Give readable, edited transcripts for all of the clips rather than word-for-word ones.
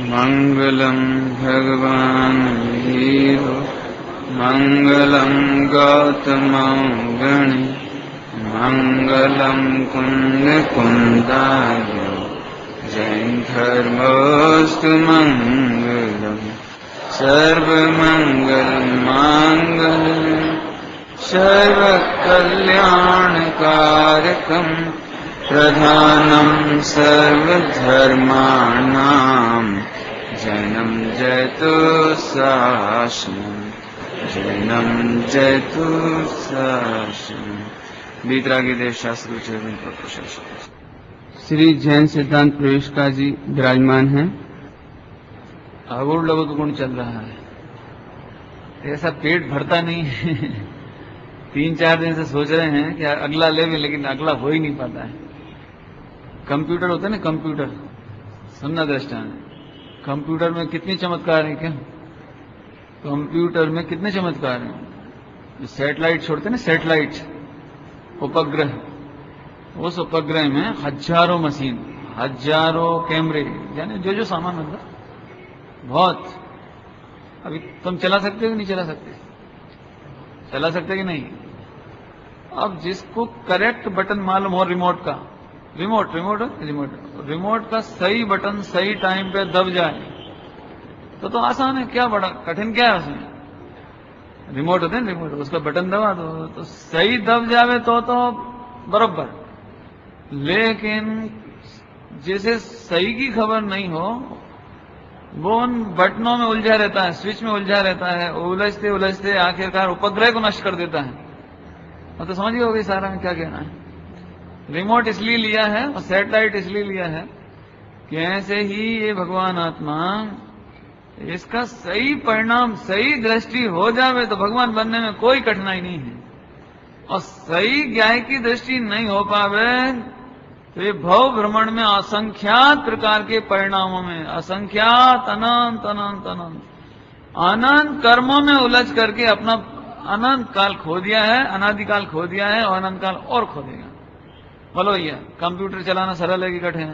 मंगलम भगवान वीर मंगलम गौतम गण मंगलम कुंद कुंदाय जैन धर्मोस्तु मंगलम सर्वमंगल मांगल्यम सर्वकल्याणकारकम प्रधानम सर्वधर्माणां जैनं जयतु शासनम् जैनं जयतु शासनम्। बीतरागी देव शास्त्र श्री जैन सिद्धांत प्रवेशिका जी विराजमान हैं। अगुण लघु गुण चल रहा है, ऐसा पेट भरता नहीं है। 3-4 दिन से सोच रहे हैं कि अगला ले भी, लेकिन अगला हो ही नहीं पाता है। कंप्यूटर होता है ना, कंप्यूटर सुनना दृष्टा है। कंप्यूटर में कितनी चमत्कार है क्या? कंप्यूटर में कितने चमत्कार हैं। जो सैटेलाइट छोड़ते हैं ना, सैटेलाइट उपग्रह, उस उपग्रह में हजारों मशीन, हजारों कैमरे, यानी जो जो सामान होता बहुत। अभी तुम चला सकते हो कि नहीं चला सकते? चला सकते कि नहीं? अब जिसको करेक्ट बटन मालूम हो रिमोट का, रिमोट का सही बटन सही टाइम पे दब जाए तो आसान है। क्या बड़ा कठिन क्या है उसमें? रिमोट होते हैं, रिमोट उसका बटन दबा दो तो सही दब जावे तो बरोबर। लेकिन जिसे सही की खबर नहीं हो वो उन बटनों में उलझा रहता है, स्विच में उलझा रहता है, उलझते उलझते आखिरकार उपग्रह को नष्ट कर देता है। और तो समझिए होगी सारा में क्या कहना है। रिमोट इसलिए लिया है और सैटेलाइट इसलिए लिया है कि ऐसे ही ये भगवान आत्मा, इसका सही परिणाम, सही दृष्टि हो जावे तो भगवान बनने में कोई कठिनाई नहीं है। और सही ज्ञान की दृष्टि नहीं हो पावे तो ये भव भ्रमण में असंख्यात प्रकार के परिणामों में, असंख्यात अनंत अनंत अनंत अनंत कर्मों में उलझ करके अपना अनंत काल खो दिया है, अनादिकाल खो दिया है और अनंत काल और खो देगा। बोलो भैया, कंप्यूटर चलाना सरल है कि कठिन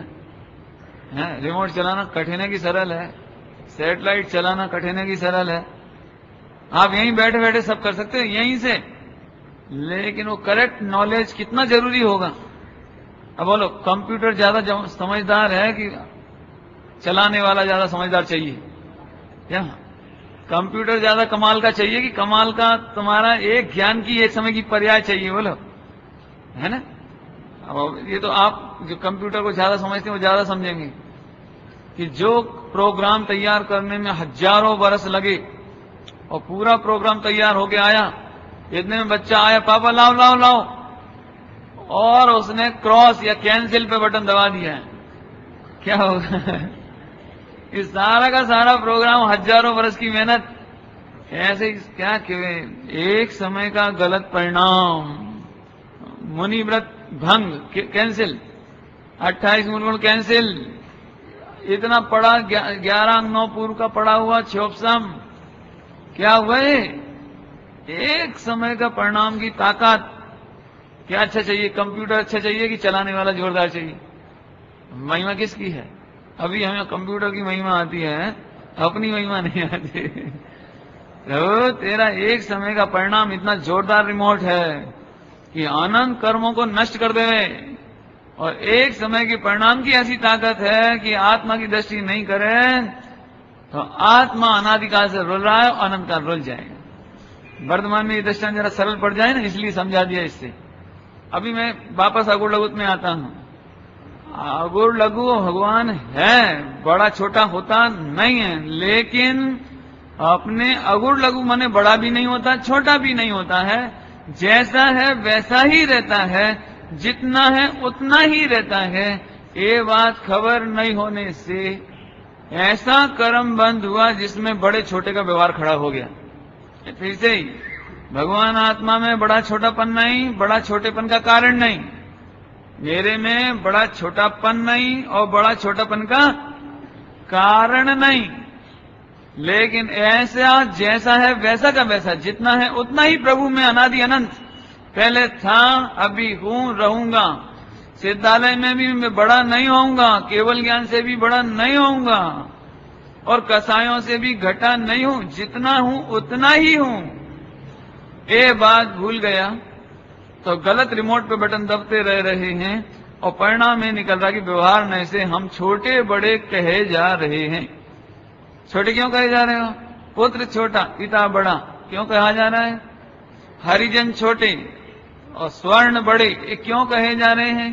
है? रिमोट चलाना कठिन है कि सरल है? सैटेलाइट चलाना कठिन है कि सरल है? आप यहीं बैठे बैठे सब कर सकते हैं यहीं से, लेकिन वो करेक्ट नॉलेज कितना जरूरी होगा। अब बोलो, कंप्यूटर ज्यादा समझदार है कि चलाने वाला ज्यादा समझदार चाहिए? क्या कंप्यूटर ज्यादा कमाल का चाहिए कि कमाल का तुम्हारा एक ज्ञान की एक समय की पर्याय चाहिए? बोलो, है ना? अब ये तो आप जो कंप्यूटर को ज्यादा समझते हैं वो ज्यादा समझेंगे कि जो प्रोग्राम तैयार करने में हजारों बरस लगे और पूरा प्रोग्राम तैयार होके आया, इतने में बच्चा आया, पापा लाओ लाओ लाओ, और उसने क्रॉस या कैंसिल पे बटन दबा दिया है, क्या होगा? इस सारा का सारा प्रोग्राम, हजारों बरस की मेहनत ऐसे क्या कि एक समय का गलत परिणाम, मुनि व्रत भंग, कैंसिल, 28 मूल कैंसिल, इतना पड़ा 11 अंग 9 पूर्व का पड़ा हुआ क्षोभसम, क्या हुआ? एक समय का परिणाम की ताकत। क्या अच्छा चाहिए? कंप्यूटर अच्छा चाहिए कि चलाने वाला जोरदार चाहिए? महिमा किसकी है? अभी हमें कंप्यूटर की महिमा आती है, अपनी महिमा नहीं आती। तो तेरा एक समय का परिणाम इतना जोरदार रिमोट है कि अनंत कर्मों को नष्ट कर देवे, और एक समय के परिणाम की ऐसी ताकत है कि आत्मा की दृष्टि नहीं करे तो आत्मा अनादिकाल से रुल रहा है और अनंत काल रुल जाएगा। वर्तमान में ये दृष्टांत जरा सरल पड़ जाए ना, इसलिए समझा दिया इससे। अभी मैं वापस अगुण लघु में आता हूं। अगुण लघु भगवान है, बड़ा छोटा होता नहीं है, लेकिन अपने अगुण लघु माने बड़ा भी नहीं होता, छोटा भी नहीं होता है, जैसा है वैसा ही रहता है, जितना है उतना ही रहता है। ये बात खबर नहीं होने से ऐसा कर्म बंद हुआ जिसमें बड़े छोटे का व्यवहार खड़ा हो गया। फिर से ही भगवान आत्मा में बड़ा छोटापन नहीं, बड़ा छोटेपन का कारण नहीं, मेरे में बड़ा छोटापन नहीं और बड़ा छोटापन का कारण नहीं, लेकिन ऐसा जैसा है वैसा का वैसा, जितना है उतना ही प्रभु में अनादि अनंत पहले था, अभी हूं, रहूंगा। सिद्धालय में भी मैं बड़ा नहीं होऊंगा, केवल ज्ञान से भी बड़ा नहीं होऊंगा, और कसायों से भी घटा नहीं हूं, जितना हूं उतना ही हूं। ये बात भूल गया तो गलत रिमोट पे बटन दबते रह रहे हैं और परिणाम में निकल रहा कि व्यवहार नए से हम छोटे बड़े कहे जा रहे हैं। छोटे क्यों कहे जा रहे हो? पुत्र छोटा पिता बड़ा क्यों कहा जा रहा है? हरिजन छोटे और स्वर्ण बड़े, ये क्यों कहे जा रहे हैं?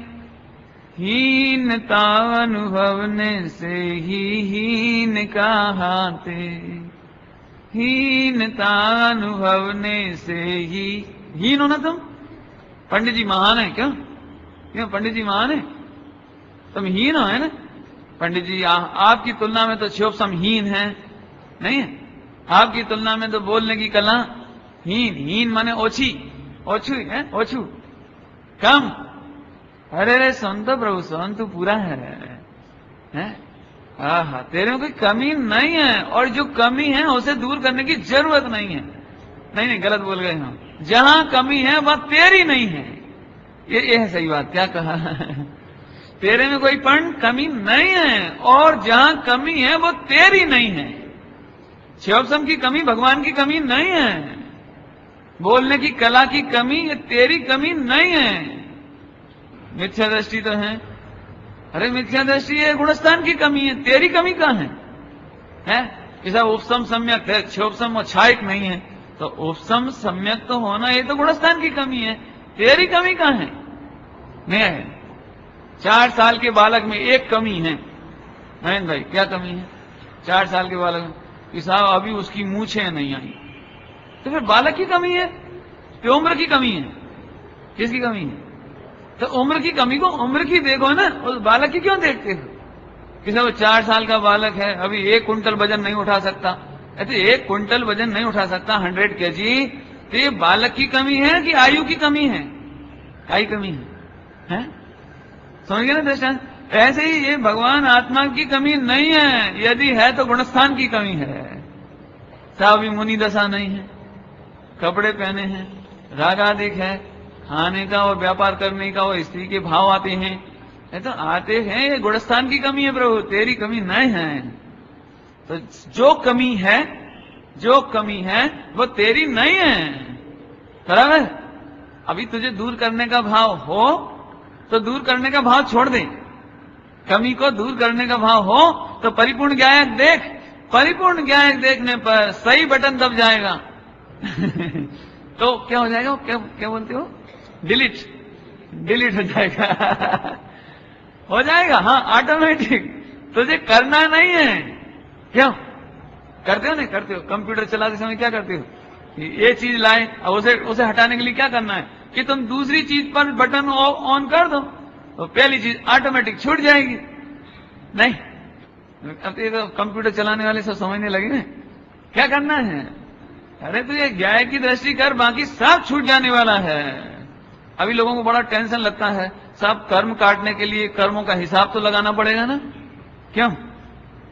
हीनता अनुभवने से ही हीन कहाते, हीनता अनुभवने से ही। हीन हो ना तुम? पंडित जी महान है क्यों? क्यों पंडित जी महान है? तुम हीन हो है ना? पंडित जी आपकी तुलना में तो क्षोभसम हीन है, नहीं है? आपकी तुलना में तो बोलने की कला हीन, हीन माने ओछी, ओछू है, ओछू कम। अरे रे सुन तो प्रभु सुन, तू पूरा है? आहा, तेरे में कोई कमी नहीं है और जो कमी है उसे दूर करने की जरूरत नहीं है। नहीं गलत बोल गए हम। जहां कमी है वह तेरी नहीं है। ये है सही बात। क्या कहा? तेरे में कोई कमी नहीं है और जहां कमी है वो तेरी नहीं है। शिवसम की कमी भगवान की कमी नहीं है, बोलने की कला की कमी ये तेरी कमी नहीं है। मिथ्या दृष्टि तो है। अरे मिथ्या दृष्टि ये गुणस्थान की कमी है, तेरी कमी कहां है? ऐसा उपसम सम्यक है, क्षोभसम और छायक नहीं है, तो उपसम सम्यक तो होना ये तो गुणस्थान की कमी है, तेरी कमी कहां है? नहीं। 4 साल के बालक में एक कमी है। नयन भाई क्या कमी है? 4 साल के बालक में कि साहब अभी उसकी मूछें नहीं आई, तो फिर बालक की कमी है कि उम्र की कमी है? किसकी कमी है? तो उम्र की कमी को उम्र की देखो ना, उस बालक की क्यों देखते हो? कि साहब 4 साल का बालक है, अभी 1 कुंटल वजन नहीं उठा सकता। ऐसे 1 कुंटल वजन नहीं उठा सकता, 100 kg, तो ये बालक की कमी है कि आयु की कमी है? आई कमी है? समझ गए ना दृष्टांत? ऐसे ही ये भगवान आत्मा की कमी नहीं है, यदि है तो गुणस्थान की कमी है। साहब भी मुनि दशा नहीं है, कपड़े पहने हैं, रागाधिक है, खाने का और व्यापार करने का और स्त्री के भाव आते हैं, ये तो आते हैं, ये गुणस्थान की कमी है प्रभु, तेरी कमी नहीं है। तो जो कमी है वो तेरी नहीं है, बराबर? अभी तुझे दूर करने का भाव हो तो दूर करने का भाव छोड़ दे, कमी को दूर करने का भाव हो तो परिपूर्ण ज्ञायक देख, परिपूर्ण ज्ञायक देखने पर सही बटन दब जाएगा। तो क्या हो जाएगा? क्या बोलते हो? डिलीट हो जाएगा। हो जाएगा, हाँ ऑटोमेटिक। तुझे करना नहीं है। क्यों करते हो? नहीं करते हो। कंप्यूटर चलाते समय क्या करते हो? ये चीज लाए, अब उसे हटाने के लिए क्या करना है कि तुम दूसरी चीज पर बटन ऑन कर दो, तो पहली चीज ऑटोमेटिक छूट जाएगी। नहीं, अब ये तो कंप्यूटर चलाने वाले सब समझने लगे ना क्या करना है। अरे तो ये ज्ञाय की दृष्टि कर, बाकी सब छूट जाने वाला है। अभी लोगों को बड़ा टेंशन लगता है, सब कर्म काटने के लिए कर्मों का हिसाब तो लगाना पड़ेगा ना। क्यों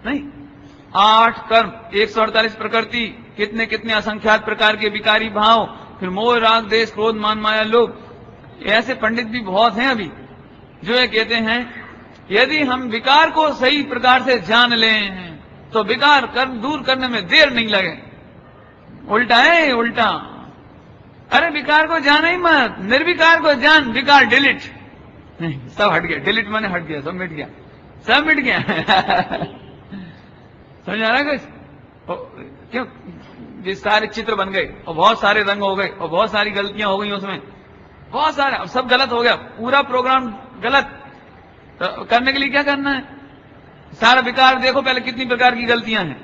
नहीं? 8 कर्म, 148 प्रकृति, कितने कितने असंख्यात प्रकार के विकारी भाव, फिर मोह राग देश क्रोध मान माया लोभ। ऐसे पंडित भी बहुत हैं अभी जो ये कहते हैं यदि हम विकार को सही प्रकार से जान लें तो विकार कर्म दूर करने में देर नहीं लगे। उल्टा है, उल्टा। अरे विकार को जाना ही मत, निर्विकार को जान, विकार डिलीट। नहीं, सब हट गया, डिलीट माने हट गया, सब मिट गया, सब मिट गया। समझ आ रहा कुछ? क्यों? ये सारे चित्र बन गए और बहुत सारे रंग हो गए और बहुत सारी गलतियां हो गई उसमें, बहुत सारे, अब सब गलत हो गया, पूरा प्रोग्राम गलत। तो करने के लिए क्या करना है? सारा विकार देखो पहले कितनी प्रकार की गलतियां हैं,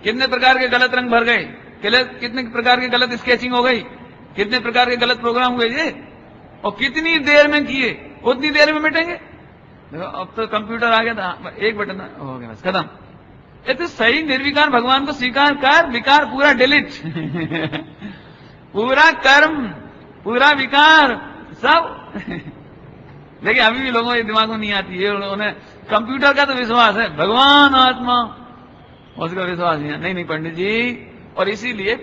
कितने प्रकार के गलत रंग भर गए, कितने प्रकार की गलत स्केचिंग हो गई, कितने प्रकार के गलत प्रोग्राम हुए ये, और कितनी देर में किए, उतनी देर में मिटेंगे। देखो अब तो कंप्यूटर आ गया था, एक बटन हो गया, बस खत्म। ये तो सही निर्विकार भगवान को स्वीकार कर, विकार पूरा डिलीट। पूरा कर्म, पूरा विकार सब। देखिए अभी भी लोगों के दिमाग में नहीं आती है, उन्होंने कंप्यूटर का तो विश्वास है, भगवान आत्मा उसका विश्वास नहीं। नहीं पंडित जी, और इसीलिए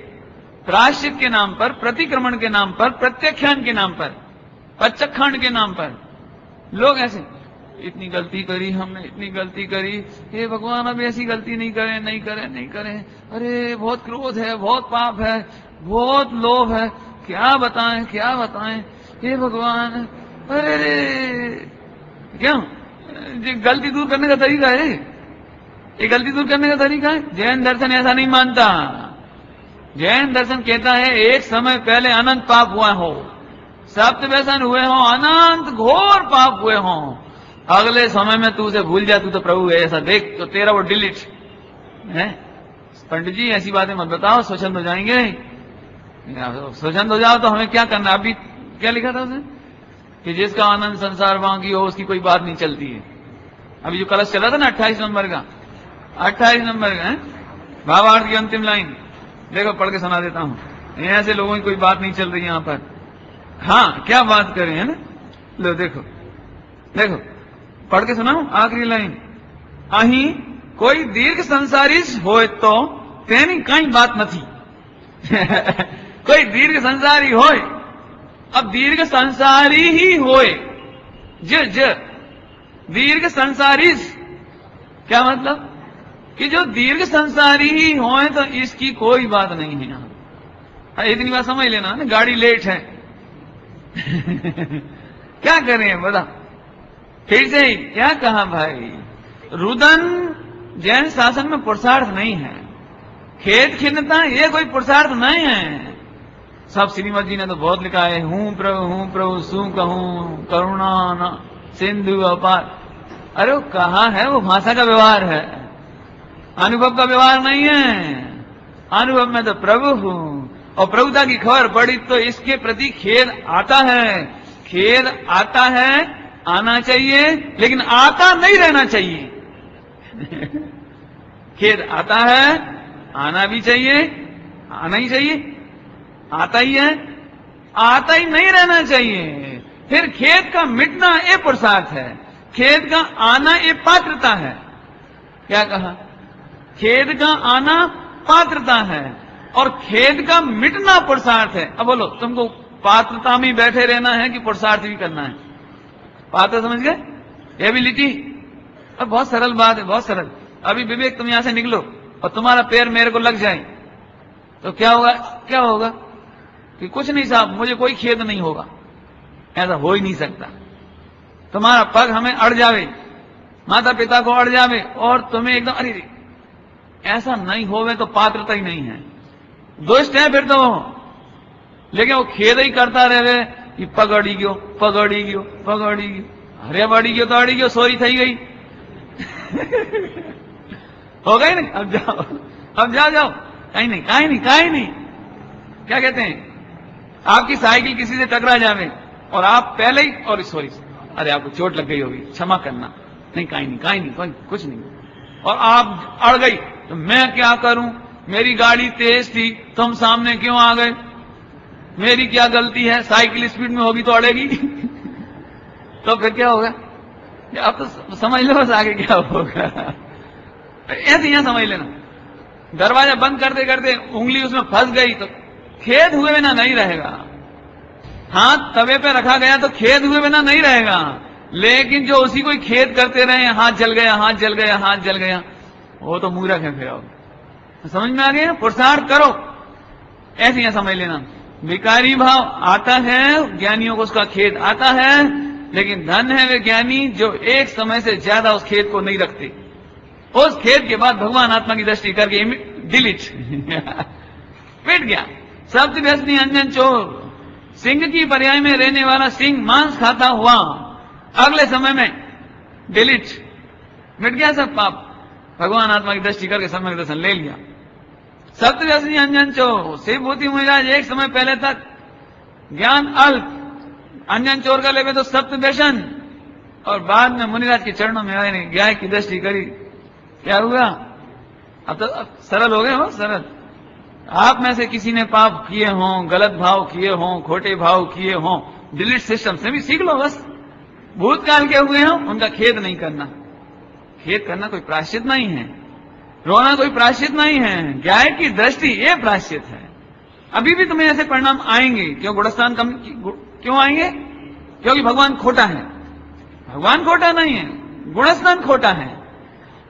प्रायश्चित के नाम पर, प्रतिक्रमण के नाम पर, प्रत्याख्यान के नाम पर, पच्चखंड के नाम पर लोग ऐसे इतनी गलती करी हमने, इतनी गलती करी, हे भगवान अब ऐसी गलती नहीं करें, नहीं करें, नहीं करें। अरे बहुत क्रोध है, बहुत पाप है, बहुत लोभ है, क्या बताएं, क्या बताएं, हे भगवान। अरे रे, क्यों? ये गलती दूर करने का तरीका है, ये गलती दूर करने का तरीका है। जैन दर्शन ऐसा नहीं मानता। जैन दर्शन कहता है एक समय पहले अनंत पाप हुआ हो, सप्त व्यसन हुए हो, अनंत घोर पाप हुए हो, अगले समय में तू उसे भूल जा, तू तो प्रभु है ऐसा देख, तो तेरा वो डिलीट है। पंडित जी ऐसी बातें मत बताओ, स्वच्छंद हो जाएंगे। स्वच्छंद हो जाओ तो हमें क्या करना। अभी क्या लिखा था उसने कि जिसका आनंद संसार बाकी हो उसकी कोई बात नहीं चलती है। अभी जो कलश चला था ना 28 नंबर का, 28 नंबर का है भावार्थ की अंतिम लाइन, देखो पढ़ के सुना देता हूं। ऐसे लोगों की कोई बात नहीं चल रही यहां पर। हाँ क्या बात करें, है ना। लो देखो, देखो पढ़ के सुनाऊं आखिरी लाइन। अही कोई दीर्घ संसारी होए तो तेनी कई बात नहीं। कोई दीर्घ संसारी होए, अब दीर्घ संसारी ही होए, ज दीर्घ संसारी, क्या मतलब कि जो दीर्घ संसारी ही होए तो इसकी कोई बात नहीं है यहां। इतनी बात समझ लेना ना, गाड़ी लेट है। क्या करें बता, फिर से ही क्या कहा भाई। रुदन जैन शासन में पुरुषार्थ नहीं है, खेत खिन्नता ये कोई पुरुषार्थ नहीं है। सब श्रीमद जी ने तो बहुत लिखा है, हूं प्रभु सू कहूं करुणा न सिंधु अपार। अरे वो कहा है, वो भाषा का व्यवहार है, अनुभव का व्यवहार नहीं है। अनुभव में तो प्रभु हूं, और प्रभुता की खबर पड़ी तो इसके प्रति खेद आता है। खेद आता है, आना चाहिए, लेकिन आता नहीं रहना चाहिए। खेद आता है, आना भी चाहिए, आना ही चाहिए, आता ही है, आता ही नहीं रहना चाहिए। फिर खेद का मिटना ये पुरुषार्थ है, खेद का आना ये पात्रता है। क्या कहा, खेद का आना पात्रता है और खेद का मिटना पुरुषार्थ है। अब बोलो तुमको पात्रता में बैठे रहना है कि पुरुषार्थ भी करना है? पात्र समझ गए, एबिलिटी। अब बहुत सरल बात है, बहुत सरल। अभी विवेक तुम यहां से निकलो और तुम्हारा पैर मेरे को लग जाए तो क्या होगा, क्या होगा कि कुछ नहीं साहब मुझे कोई खेद नहीं होगा, ऐसा हो ही नहीं सकता। तुम्हारा पग हमें अड़ जावे, माता पिता को अड़ जावे और तुम्हें एकदम अरे ऐसा नहीं होवे तो पात्रता ही नहीं है, दुष्ट है फिर तो। लेकिन वो खेद ही करता रहे कि पगड़ी गयो, पगड़ी गयो, पगड़ी गयो, अरे बड़ी गयो तो अड़ी गयो, सोरी थी गई। हो गई नहीं, अब जाओ, अब जाओ जाओ, कहीं नहीं, कहीं नहीं, कहीं नहीं। क्या कहते हैं, आपकी साइकिल किसी से टकरा जावे और आप पहले ही और सॉरी, अरे आपको चोट लग गई होगी, क्षमा करना, नहीं कहीं नहीं, कहीं नहीं, कुछ नहीं, और आप अड़ गई तो मैं क्या करूं, मेरी गाड़ी तेज थी, तुम सामने क्यों आ गए, मेरी क्या गलती है, साइकिल स्पीड में होगी तो अड़ेगी। तो फिर क्या होगा, आप तो समझ लो बस आगे क्या होगा। ऐसे यहां समझ लेना, दरवाजा बंद करते करते उंगली उसमें फंस गई तो खेद हुए बिना नहीं रहेगा। हाथ तवे पे रखा गया तो खेद हुए बिना नहीं रहेगा, लेकिन जो उसी को खेद करते रहे, हाथ जल गया, हाथ जल गया, हाथ जल गया, वो तो मूर्ख है। फिर समझ में आ गया, पुरुषार्थ करो, ऐसे यहां समझ लेना। विकारी भाव आता है, ज्ञानियों को उसका खेद आता है, लेकिन धन है वे ज्ञानी जो एक समय से ज्यादा उस खेद को नहीं रखते। उस खेद के बाद भगवान आत्मा की दृष्टि करके डिलीट मिट गया। सप्त व्यसनी अंजन चोर, सिंह की पर्याय में रहने वाला सिंह मांस खाता हुआ, अगले समय में डिलीट, मिट गया सब पाप। भगवान आत्मा की दृष्टि करके सम्यक दर्शन ले लिया। सप्त व्यसनी अंजन चोर, शिव भूति मुनिराज एक समय पहले तक ज्ञान अल्प, अंजन चोर का लेवे तो सप्त व्यसन, और बाद में मुनिराज के चरणों में आए ने ज्ञान की दृष्टि करी, क्या हुआ, अब तो सरल हो गए हो, सरल। आप में से किसी ने पाप किए हों, गलत भाव किए हों, खोटे भाव किए हों, डिलीट सिस्टम से भी सीख लो बस। भूतकाल के हुए हों उनका खेद नहीं करना, खेद करना कोई प्रायश्चित नहीं है, रोना कोई प्रायश्चित नहीं है, ज्ञान की दृष्टि ये प्रायश्चित है। अभी भी तुम्हें ऐसे परिणाम आएंगे, क्यों गुणस्थान कम क्यों आएंगे, क्योंकि भगवान खोटा है, भगवान खोटा नहीं है, गुणस्थान खोटा है।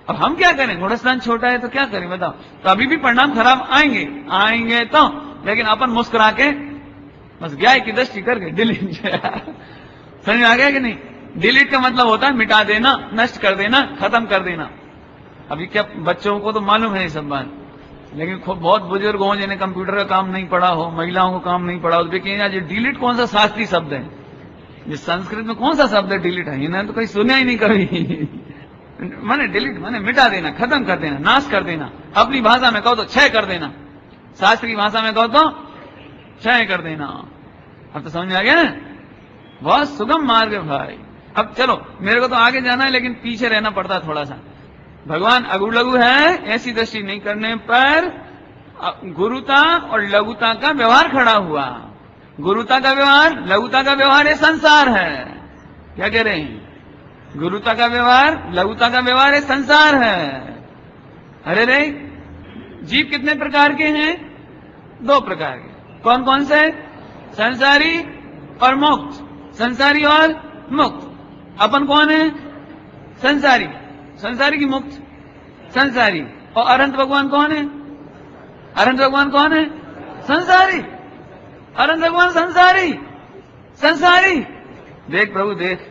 अब हम क्या करें, गुणस्थान छोटा है तो क्या करें बताओ। तो अभी भी परिणाम खराब आएंगे तो, लेकिन अपन मुस्कुरा के बस गाय की दृष्टि करके डिलीट समझ में आ गया कि नहीं। डिलीट का मतलब होता है मिटा देना, नष्ट कर देना, खत्म कर देना। अभी क्या बच्चों को तो मालूम है ये सब बात, लेकिन बहुत बुजुर्ग हों जिन्हें कंप्यूटर का काम नहीं पड़ा हो, महिलाओं को काम नहीं पड़ा हो, देखिए ये डिलीट कौन सा शास्त्रीय शब्द है, ये संस्कृत में कौन सा शब्द है डिलीट है, इन्हें तो कहीं सुना ही नहीं कभी माने डिलीट माने मिटा देना, खत्म कर देना, नाश कर देना। अपनी भाषा में कहो तो क्षय कर देना, शास्त्रीय भाषा में कहो तो क्षय कर देना। अब तो समझ में आ गया ना, बहुत सुगम मार्ग है भाई। अब चलो मेरे को तो आगे जाना है, लेकिन पीछे रहना पड़ता है थोड़ा सा। भगवान अगुण लघु है, ऐसी दृष्टि नहीं करने पर गुरुता और लघुता का व्यवहार खड़ा हुआ। गुरुता का व्यवहार, लघुता का व्यवहार ये संसार है। क्या कह रहे हैं, गुरुता का व्यवहार, लघुता का व्यवहार ये संसार है। अरे रे, जीव कितने प्रकार के हैं, 2 प्रकार के। कौन कौन से, संसारी और मुक्त, संसारी और मुक्त। अपन कौन है, संसारी, संसारी की मुक्त, संसारी। और अनंत भगवान कौन है, अनंत भगवान कौन है, संसारी। अनंत भगवान संसारी, संसारी। देख प्रभु देख,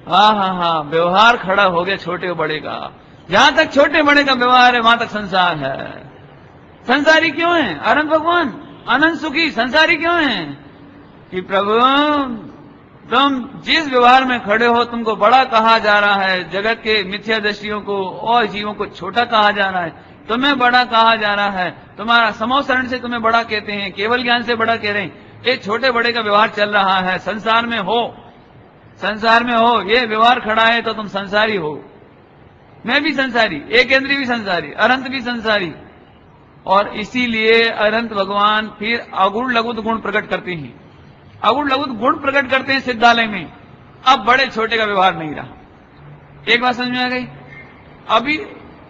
हाँ, व्यवहार खड़ा हो गया छोटे और बड़े का। जहां तक छोटे बड़े का व्यवहार है वहां तक संसार है। संसारी क्यों है, अनंत भगवान अनंत सुखी, संसारी क्यों है कि प्रभु तुम जिस व्यवहार में खड़े हो तुमको बड़ा कहा जा रहा है, जगत के मिथ्या दृष्टियों को और जीवों को छोटा कहा जा रहा है, तुम्हें बड़ा कहा जा रहा है। तुम्हारा समोसरण से तुम्हें बड़ा कहते हैं, केवल ज्ञान से बड़ा कह रहे हैं। ये छोटे बड़े का व्यवहार चल रहा है। संसार में हो, संसार में हो, ये व्यवहार खड़ा है तो तुम संसारी हो। मैं भी संसारी, एक इंद्रिय भी संसारी, अनंत भी संसारी। और इसीलिए अनंत भगवान फिर अगुण लघु गुण प्रकट करते हैं, अगुण लघु गुण प्रकट करते हैं सिद्धालय में। अब बड़े छोटे का व्यवहार नहीं रहा। एक बात समझ में आ गई।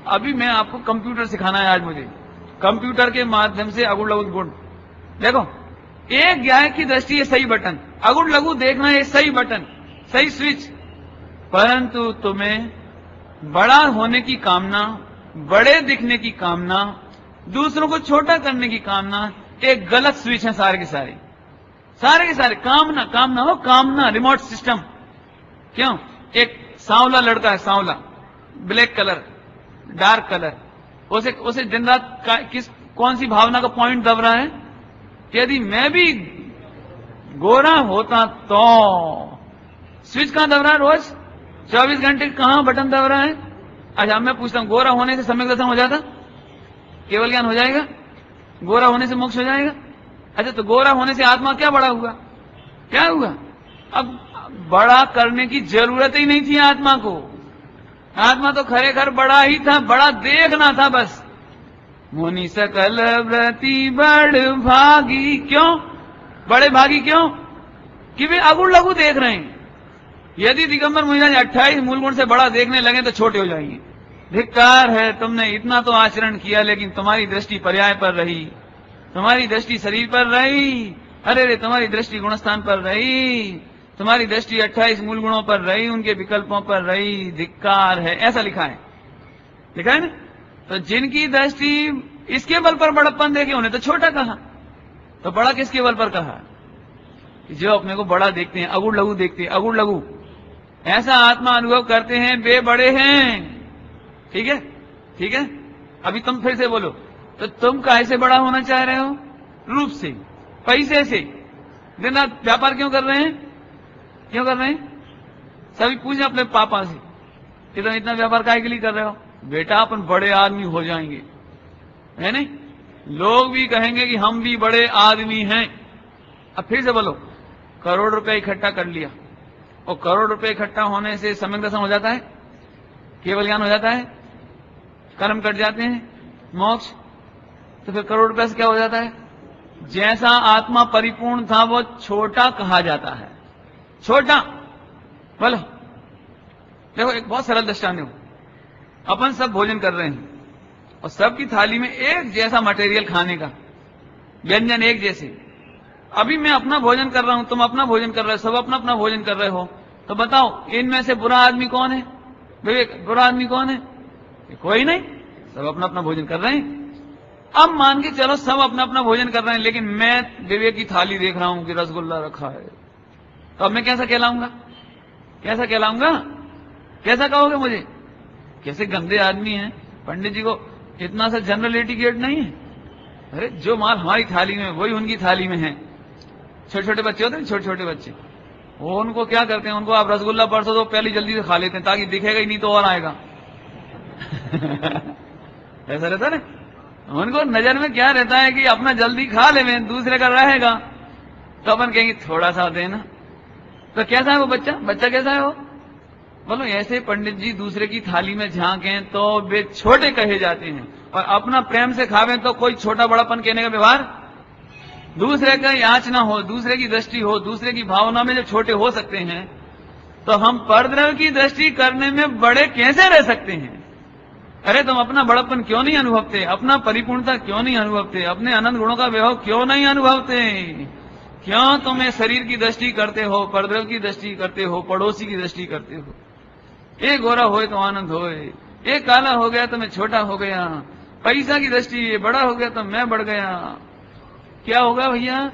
अभी मैं आपको कंप्यूटर सिखाना है आज मुझे, कंप्यूटर के माध्यम से अगुण लघु गुण। देखो, एक गाय की दृष्टि ये सही बटन, अगुण लघु देखना ये सही बटन, सही स्विच। परंतु तुम्हें बड़ा होने की कामना, बड़े दिखने की कामना, दूसरों को छोटा करने की कामना, एक गलत स्विच है सारे के सारे, सारे के सारे। कामना, कामना हो, कामना रिमोट सिस्टम। क्यों, एक सांवला लड़का है, सांवला, ब्लैक कलर, डार्क कलर, उसे दिन रात कौन सी भावना का पॉइंट दब रहा है। यदि मैं भी गोरा होता तो स्विच कहां दब रहा है, रोज 24 घंटे कहां बटन दब रहा है। अच्छा मैं पूछता हूं, गोरा होने से सम्यक दर्शन हो जाता, केवल ज्ञान हो जाएगा, गोरा होने से मोक्ष हो जाएगा। अच्छा तो गोरा होने से आत्मा क्या बड़ा हुआ, क्या हुआ। अब बड़ा करने की जरूरत ही नहीं थी आत्मा को, आत्मा तो खरेखर बड़ा ही था, बड़ा देखना था बस। मुनि सकल व्रति बड़ भागी, क्यों बड़े भागी, क्यों कि वे अगुण लघु देख रहे हैं। यदि दिगंबर मुनि 28 मूल गुण से बड़ा देखने लगे तो छोटे हो जाएंगे। धिक्कार है, तुमने इतना तो आचरण किया लेकिन तुम्हारी दृष्टि पर्याय पर रही, तुम्हारी दृष्टि शरीर पर रही, अरे रे तुम्हारी दृष्टि गुणस्थान पर रही, तुम्हारी दृष्टि 28 मूल गुणों पर रही, उनके विकल्पों पर रही, धिक्कार है। ऐसा लिखा है, लिखा है ना। तो जिनकी दृष्टि इसके बल पर बड़प्पन देखे उन्हें तो छोटा कहा, तो बड़ा किसके बल पर कहा, जो अपने को बड़ा देखते हैं, अगुण लघु देखते हैं, अगुण लघु ऐसा आत्मा अनुभव करते हैं, वे बड़े हैं। ठीक है, ठीक है। अभी तुम फिर से बोलो, तो तुम कैसे बड़ा होना चाह रहे हो, रूप से, पैसे से। दिन रात व्यापार क्यों कर रहे हैं, क्यों कर रहे हैं। सभी पूछे अपने पापा से कि तुम इतना व्यापार काहे के लिए कर रहे हो। बेटा अपन बड़े आदमी हो जाएंगे, है नहीं, लोग भी कहेंगे कि हम भी बड़े आदमी हैं। अब फिर से बोलो, करोड़ रुपए इकट्ठा कर लिया, और करोड़ रुपए इकट्ठा होने से सम्यक दर्शन हो जाता है, केवल ज्ञान हो जाता है, कर्म कट जाते हैं, मोक्ष। तो फिर करोड़ रुपए से क्या हो जाता है, जैसा आत्मा परिपूर्ण था वो छोटा कहा जाता है, छोटा। बोलो, देखो एक बहुत सरल दृष्टांत हो, अपन सब भोजन कर रहे हैं और सबकी थाली में एक जैसा मटेरियल खाने का, व्यंजन एक जैसे। अभी मैं अपना भोजन कर रहा हूं, तुम अपना भोजन कर रहे हो, सब अपना अपना भोजन कर रहे हो, तो बताओ इनमें से बुरा आदमी कौन है? विवेक, बुरा आदमी कौन है? कोई नहीं, सब अपना अपना भोजन कर रहे हैं। अब मान के चलो सब अपना अपना भोजन कर रहे हैं, लेकिन मैं विवेक की थाली देख रहा हूं कि रसगुल्ला रखा है, तो अब मैं कैसा कहलाऊंगा? कैसा कहलाऊंगा? कैसा कहोगे मुझे? कैसे गंदे आदमी हैं। पंडित जी को इतना सा जनरल एटिकेट नहीं है? अरे जो माल हमारी थाली में वही उनकी थाली में है। छोटे छोटे बच्चे होते हैं, छोटे छोटे बच्चे, वो उनको क्या करते हैं, उनको आप रसगुल्ला परसों तो पहले जल्दी से खा लेते हैं ताकि दिखेगा ही नहीं तो और आएगा। ऐसा रहता है ना, उनको नजर में क्या रहता है कि अपना जल्दी खा ले, दूसरे का रहेगा तो अपन कहेंगे थोड़ा सा देना। तो कैसा है वो बच्चा? बच्चा कैसा है वो? बोलो ऐसे पंडित जी दूसरे की थाली में झांकें तो वे छोटे कहे जाते हैं, और अपना प्रेम से खावें तो कोई छोटा बड़ापन कहने का व्यवहार। दूसरे का याचना हो, दूसरे की दृष्टि हो, दूसरे की भावना में जब छोटे हो सकते हैं, तो हम परद्रव्य की दृष्टि करने में बड़े कैसे रह सकते हैं? अरे तुम अपना बड़प्पन क्यों नहीं अनुभवते? अपना परिपूर्णता क्यों नहीं अनुभवते? अपने अनंत गुणों का वैभव क्यों नहीं अनुभवते? क्यों तुम्हें शरीर की दृष्टि करते हो, परद्रव्य की दृष्टि करते हो, पड़ोसी की दृष्टि करते हो? एक गोरा होए तो आनंद होए, एक काला हो गया तो मैं छोटा हो गया, पैसा की दृष्टि ये बड़ा हो गया तो मैं बढ़ गया। क्या होगा भैया?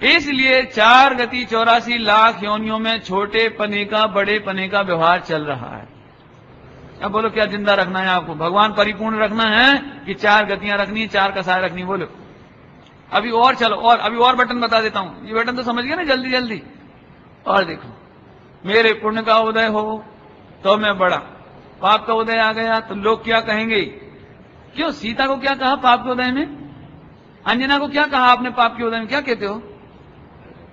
इसलिए 4 गति 84 लाख योनियों में छोटे पने का बड़े पने का व्यवहार चल रहा है। अब बोलो क्या जिंदा रखना है आपको? भगवान परिपूर्ण रखना है कि 4 गतियां रखनी है, 4 कसाय रखनी? बोलो अभी और चलो, और अभी और बटन बता देता हूं। ये बटन तो समझ गए ना जल्दी जल्दी। और देखो, मेरे पुण्य का उदय हो तो मैं बड़ा, पाप का उदय आ गया तो लोग क्या कहेंगे? क्यों सीता को क्या कहा पाप के उदय में? अंजना को क्या कहा आपने पाप के उदय में? क्या कहते हो?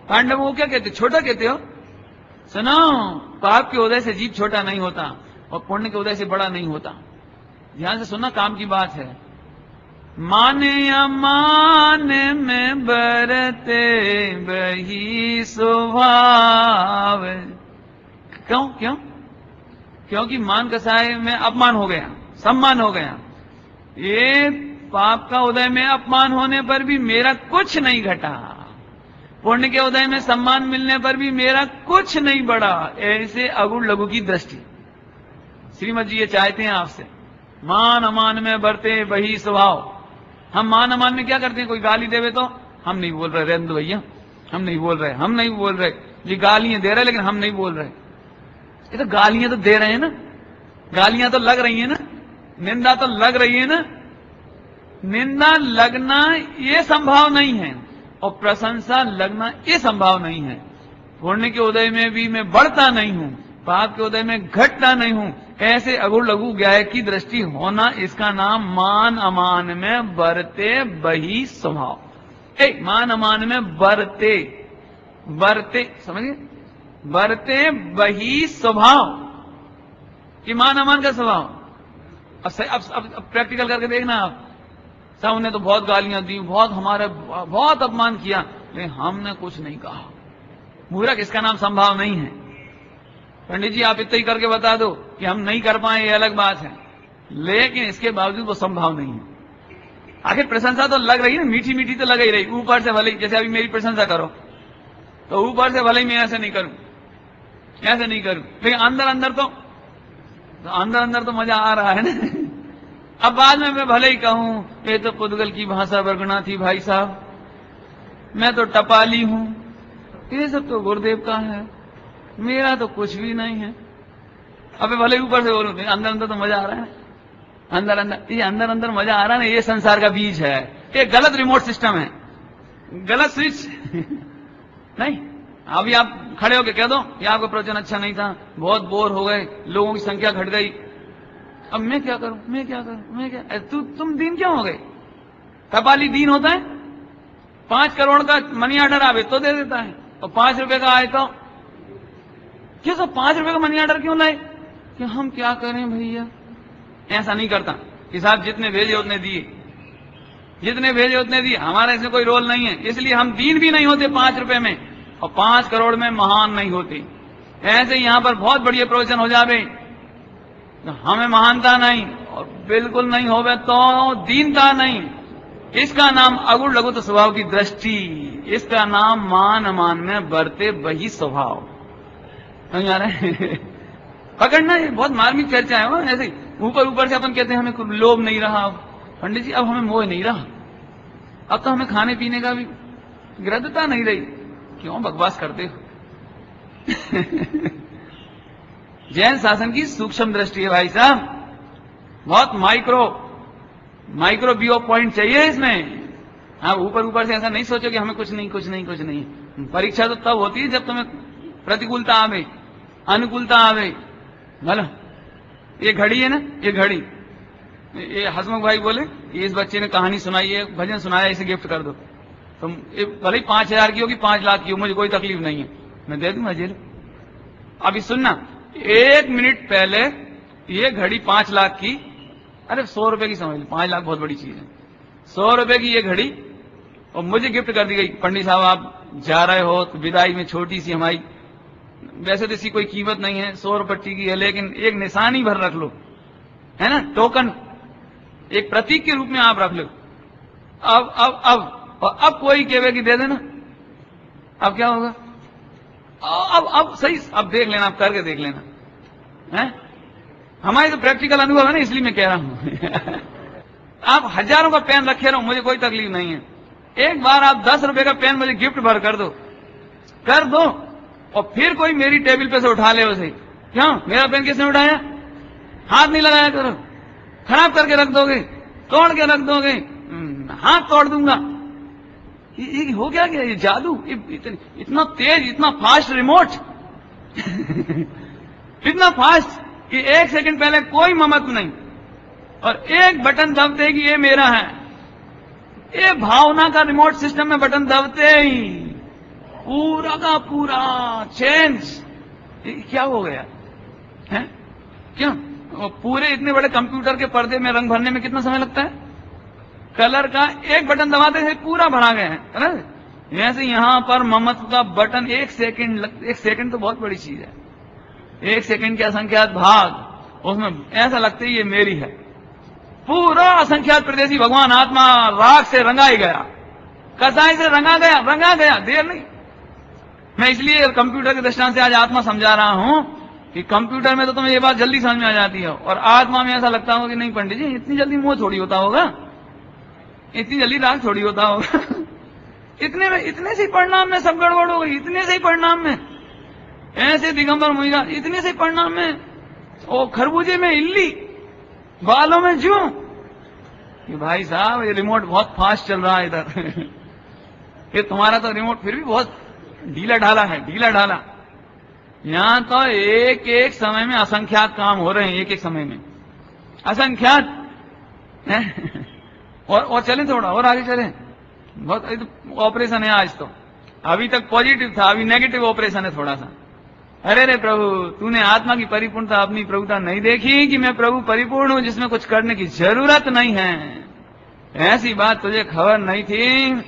पांडवों को क्या कहते? छोटा कहते हो? सुनो, पाप के उदय से जीव छोटा नहीं होता और पुण्य के उदय से बड़ा नहीं होता। ध्यान से सुनना, काम की बात है। माने अमान में बरते बही स्वभाव। क्यों? क्यों? क्योंकि मान कसाय में अपमान हो गया, सम्मान हो गया। ये पाप का उदय में अपमान होने पर भी मेरा कुछ नहीं घटा, पुण्य के उदय में सम्मान मिलने पर भी मेरा कुछ नहीं बढ़ा। ऐसे अगुण लघु की दृष्टि श्रीमद जी ये चाहते हैं आपसे। मान अमान में बरते वही स्वभाव। हम मान अमान में क्या करते हैं? कोई गाली देवे तो हम नहीं बोल रहे, रेंद भैया हम नहीं बोल रहे, हम नहीं बोल रहे। ये गालियां दे रहे लेकिन हम नहीं बोल रहे। ये तो गालियां तो दे रहे हैं ना, गालियां तो लग रही है ना, निंदा तो लग रही है ना। निंदा लगना ये संभव नहीं है और प्रशंसा लगना ये संभव नहीं है। पुण्य के उदय में भी मैं बढ़ता नहीं हूं, पाप के उदय में घटता नहीं हूं। ऐसे अगुण लघु ज्ञाय की दृष्टि होना, इसका नाम मान अमान में बरते बही स्वभाव। मान अमान में बरते, बरते समझिए, बरते बही स्वभाव कि मान अमान का स्वभाव। अब प्रैक्टिकल करके देखना आप। सब ने तो बहुत गालियां दी, बहुत हमारे बहुत अपमान किया, लेकिन हमने कुछ नहीं कहा। मूर्ख, इसका नाम संभाव नहीं है। पंडित जी आप इतना ही करके बता दो कि हम नहीं कर पाए, ये अलग बात है, लेकिन इसके बावजूद वो संभाव नहीं है। आखिर प्रशंसा तो लग रही है ना, मीठी मीठी तो लग ही रही, ऊपर से भले। जैसे अभी मेरी प्रशंसा करो तो ऊपर से भले ही मैं ऐसे नहीं करूं, ऐसे नहीं करूं, लेकिन अंदर अंदर तो मजा आ रहा है ना। अब बाद में मैं भले ही कहूं ये तो पुद्गल की भाषा वर्गना थी भाई साहब, मैं तो टपाली हूं, ये सब तो गुरुदेव का है, मेरा तो कुछ भी नहीं है। अब भले ही ऊपर से बोलूं, अंदर अंदर तो मजा आ रहा है। अंदर अंदर मजा आ रहा है ना, ये संसार का बीज है। ये गलत रिमोट सिस्टम है, गलत स्विच। नहीं, अभी आप खड़े होके कह दो ये आपका प्रवचन अच्छा नहीं था, बहुत बोर हो गए, लोगों की संख्या घट गई, अब मैं क्या करूं, मैं क्या करूं, मैं क्या। तुम दीन क्यों हो गए? कपाली दीन होता है? 5 करोड़ का मनी ऑर्डर आवे तो दे देता है, और 5 रुपए का आए तो क्यों? सब 5 रुपए का मनी ऑर्डर क्यों लाए? कि हम क्या करें भैया। ऐसा नहीं करता कि साहब जितने भेजे उतने दिए, जितने भेजे उतने दिए, हमारा इसमें कोई रोल नहीं है। इसलिए हम दीन भी नहीं होते 5 रुपए में, और 5 करोड़ में महान नहीं होते। ऐसे यहां पर बहुत बढ़िया प्रवचन हो जावे, हमें महानता नहीं और बिल्कुल नहीं होवे तो दीनता नहीं। इसका नाम अगुण लघु स्वभाव की दृष्टि, इसका नाम मान अमान में बरते वही स्वभाव। समझ आ रहा है? पकड़ना, ये बहुत मार्मिक चर्चा है। ऐसे ही ऊपर ऊपर से अपन कहते हैं हमें लोभ नहीं रहा। पंडित जी अब हमें मोह नहीं रहा, अब तो हमें खाने पीने का भी गृहता नहीं रही। क्यों बकवास करते हो? जैन शासन की सूक्ष्म दृष्टि है भाई साहब, बहुत माइक्रो व्यू पॉइंट चाहिए इसमें। हाँ, ऊपर ऊपर से ऐसा नहीं सोचो कि हमें कुछ नहीं। परीक्षा तो तब होती है जब तुम्हें प्रतिकूलता आवे, अनुकूलता आवे। बोलो, ये घड़ी है ना, ये घड़ी, ये हसमुख भाई बोले इस बच्चे ने कहानी सुनाई है, भजन सुनाया, इसे गिफ्ट कर दो। तुम भले ही 5,000 की होगी, 5 लाख की हो, मुझे कोई तकलीफ नहीं है, मैं दे दूंगा जेल। अभी सुनना, 1 मिनट पहले ये घड़ी 5 लाख की, अरे 100 रुपए की समझ लो, 5 लाख बहुत बड़ी चीज है। 100 रुपए की ये घड़ी और मुझे गिफ्ट कर दी गई। पंडित साहब आप जा रहे हो तो विदाई में छोटी सी हमारी, वैसे तो इसकी कोई कीमत नहीं है, 100 रुपये की है, लेकिन एक निशानी भर रख लो, है ना, टोकन, एक प्रतीक के रूप में आप रख लो। अब कोई कहे कि दे देना, अब क्या होगा? अब सही, अब देख लेना, अब करके देख लेना है। हमारी तो प्रैक्टिकल अनुभव है ना, इसलिए मैं कह रहा हूं। आप हजारों का पेन रखे रहो, मुझे कोई तकलीफ नहीं है। एक बार आप 10 रुपए का पेन मुझे गिफ्ट भर कर दो, और फिर कोई मेरी टेबल पे से उठा ले उसे, क्यों मेरा पेन किसने उठाया? हाथ नहीं लगाया करो, खराब करके रख दोगे, तोड़ के रख दोगे, हाथ तोड़ दूंगा। ये हो क्या ये जादू, इतना तेज, इतना फास्ट रिमोट। इतना फास्ट कि 1 सेकंड पहले कोई ममत्व नहीं, और एक बटन दबते कि ये मेरा है। ये भावना का रिमोट सिस्टम में बटन दबते ही पूरा का पूरा चेंज। क्या हो गया है? क्यों पूरे इतने बड़े कंप्यूटर के पर्दे में रंग भरने में कितना समय लगता है? कलर का एक बटन दबाते से पूरा भरा गया है। ऐसे यहां पर ममत्व का बटन 1 सेकंड तो बहुत बड़ी चीज है। 1 सेकंड के असंख्यात भाग, उसमें ऐसा लगता है ये मेरी है। पूरा असंख्यात प्रदेशी भगवान आत्मा राग से रंगा ही गया, कसाई से रंगा गया, देर नहीं। मैं इसलिए कंप्यूटर के दृष्टांत से आज आत्मा समझा रहा हूं कि कंप्यूटर में तो तुम्हें ये बात जल्दी समझ में आ जाती है, और आत्मा में ऐसा लगता होगा कि नहीं पंडित जी, इतनी जल्दी मोह थोड़ी होता होगा, इतनी जल्दी राग थोड़ी होता होगा। इतने से परिणाम में सब गड़बड़ हो गई, इतने से ही परिणाम में ऐसे दिगंबर मुइगा, इतने से परिणाम में ओ खरबूजे में इल्ली, बालों में जूं। कि भाई साहब ये रिमोट बहुत फास्ट चल रहा है इधर। ये तुम्हारा तो रिमोट फिर भी बहुत ढीला ढाला है, ढीला ढाला। यहां तो एक समय में असंख्यात काम हो रहे हैं, एक समय में असंख्यात। और चलें, थोड़ा और आगे चलें। बहुत ऑपरेशन है आज तो, अभी तक पॉजिटिव था, अभी नेगेटिव ऑपरेशन है थोड़ा सा। अरे रे प्रभु, तूने आत्मा की परिपूर्णता, अपनी प्रभुता नहीं देखी कि मैं प्रभु परिपूर्ण हूं, जिसमें कुछ करने की जरूरत नहीं है। ऐसी बात तुझे खबर नहीं थी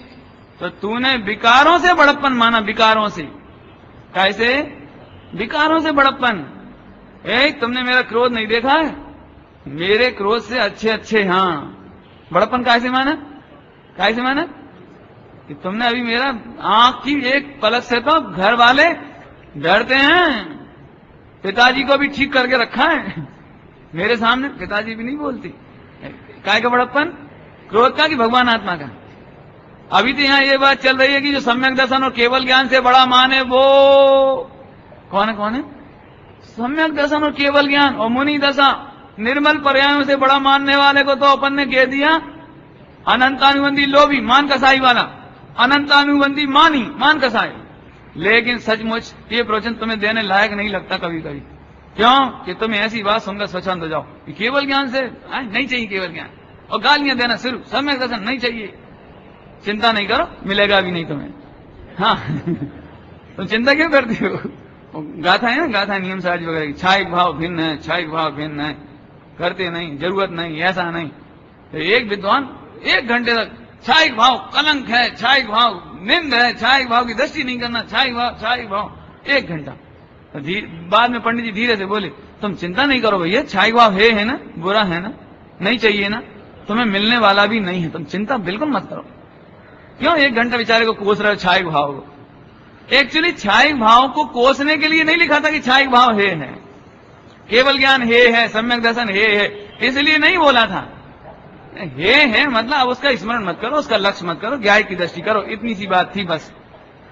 तो तूने विकारों से बड़प्पन माना, विकारों से। कैसे? विकारों से बड़प्पन। एक तुमने मेरा क्रोध नहीं देखा है, मेरे क्रोध से अच्छे हाँ, बड़प्पन कैसे माना? कैसे माना? कि तुमने अभी मेरा आंख की एक पलक से तो घर वाले डरते हैं, पिताजी को भी ठीक करके रखा है मेरे सामने, पिताजी भी नहीं बोलती। काय का बड़प्पन? क्रोध का कि भगवान आत्मा का? अभी तो यहां ये बात चल रही है कि जो सम्यक दर्शन और केवल ज्ञान से बड़ा माने वो कौन है? सम्यक दर्शन और केवल ज्ञान और मुनि दशा निर्मल पर्यायों से बड़ा मानने वाले को तो अपन ने कह दिया अनंतानुबंधी लोभी, मान कसाई वाला, अनंतानुबंधी मानी, मान कसाई। लेकिन सचमुच ये प्रवचन तुम्हें देने लायक नहीं लगता कभी कभी। क्यों? कि तुम्हें ऐसी बात सुनकर स्वच्छंद हो जाओ कि केवल ज्ञान से नहीं चाहिए, केवल ज्ञान, और गालियां देना शुरू, सम्यक दर्शन नहीं चाहिए। चिंता नहीं करो, मिलेगा भी नहीं तुम्हें। हाँ तुम चिंता क्यों करती हो? गाथा है ना, गाथा नियम साज वगैरह की, छायक भाव भिन्न है, छायक भाव भिन्न है, करते नहीं, जरूरत नहीं, ऐसा नहीं। तो एक विद्वान 1 घंटे तक छायक भाव कलंक है, छायक भाव निंद है, छायक भाव की दृष्टि नहीं करना, छायक भाव 1 घंटा। तो बाद में पंडित जी धीरे से बोले, तुम चिंता नहीं करो भैया, छायक भाव है ना, बुरा है ना, नहीं चाहिए ना, तुम्हें मिलने वाला भी नहीं है, तुम चिंता बिल्कुल मत करो। क्यों 1 घंटा बेचारे को कोस रहे हो छायक भाव को? एक्चुअली छायिक भाव को कोसने के लिए नहीं लिखा था कि छायिक भाव हे है, केवल ज्ञान हे है, सम्यक दर्शन हे है, इसलिए नहीं बोला था। हे है मतलब उसका स्मरण मत करो, उसका लक्ष्य मत करो, ज्ञान की दृष्टि करो, इतनी सी बात थी बस।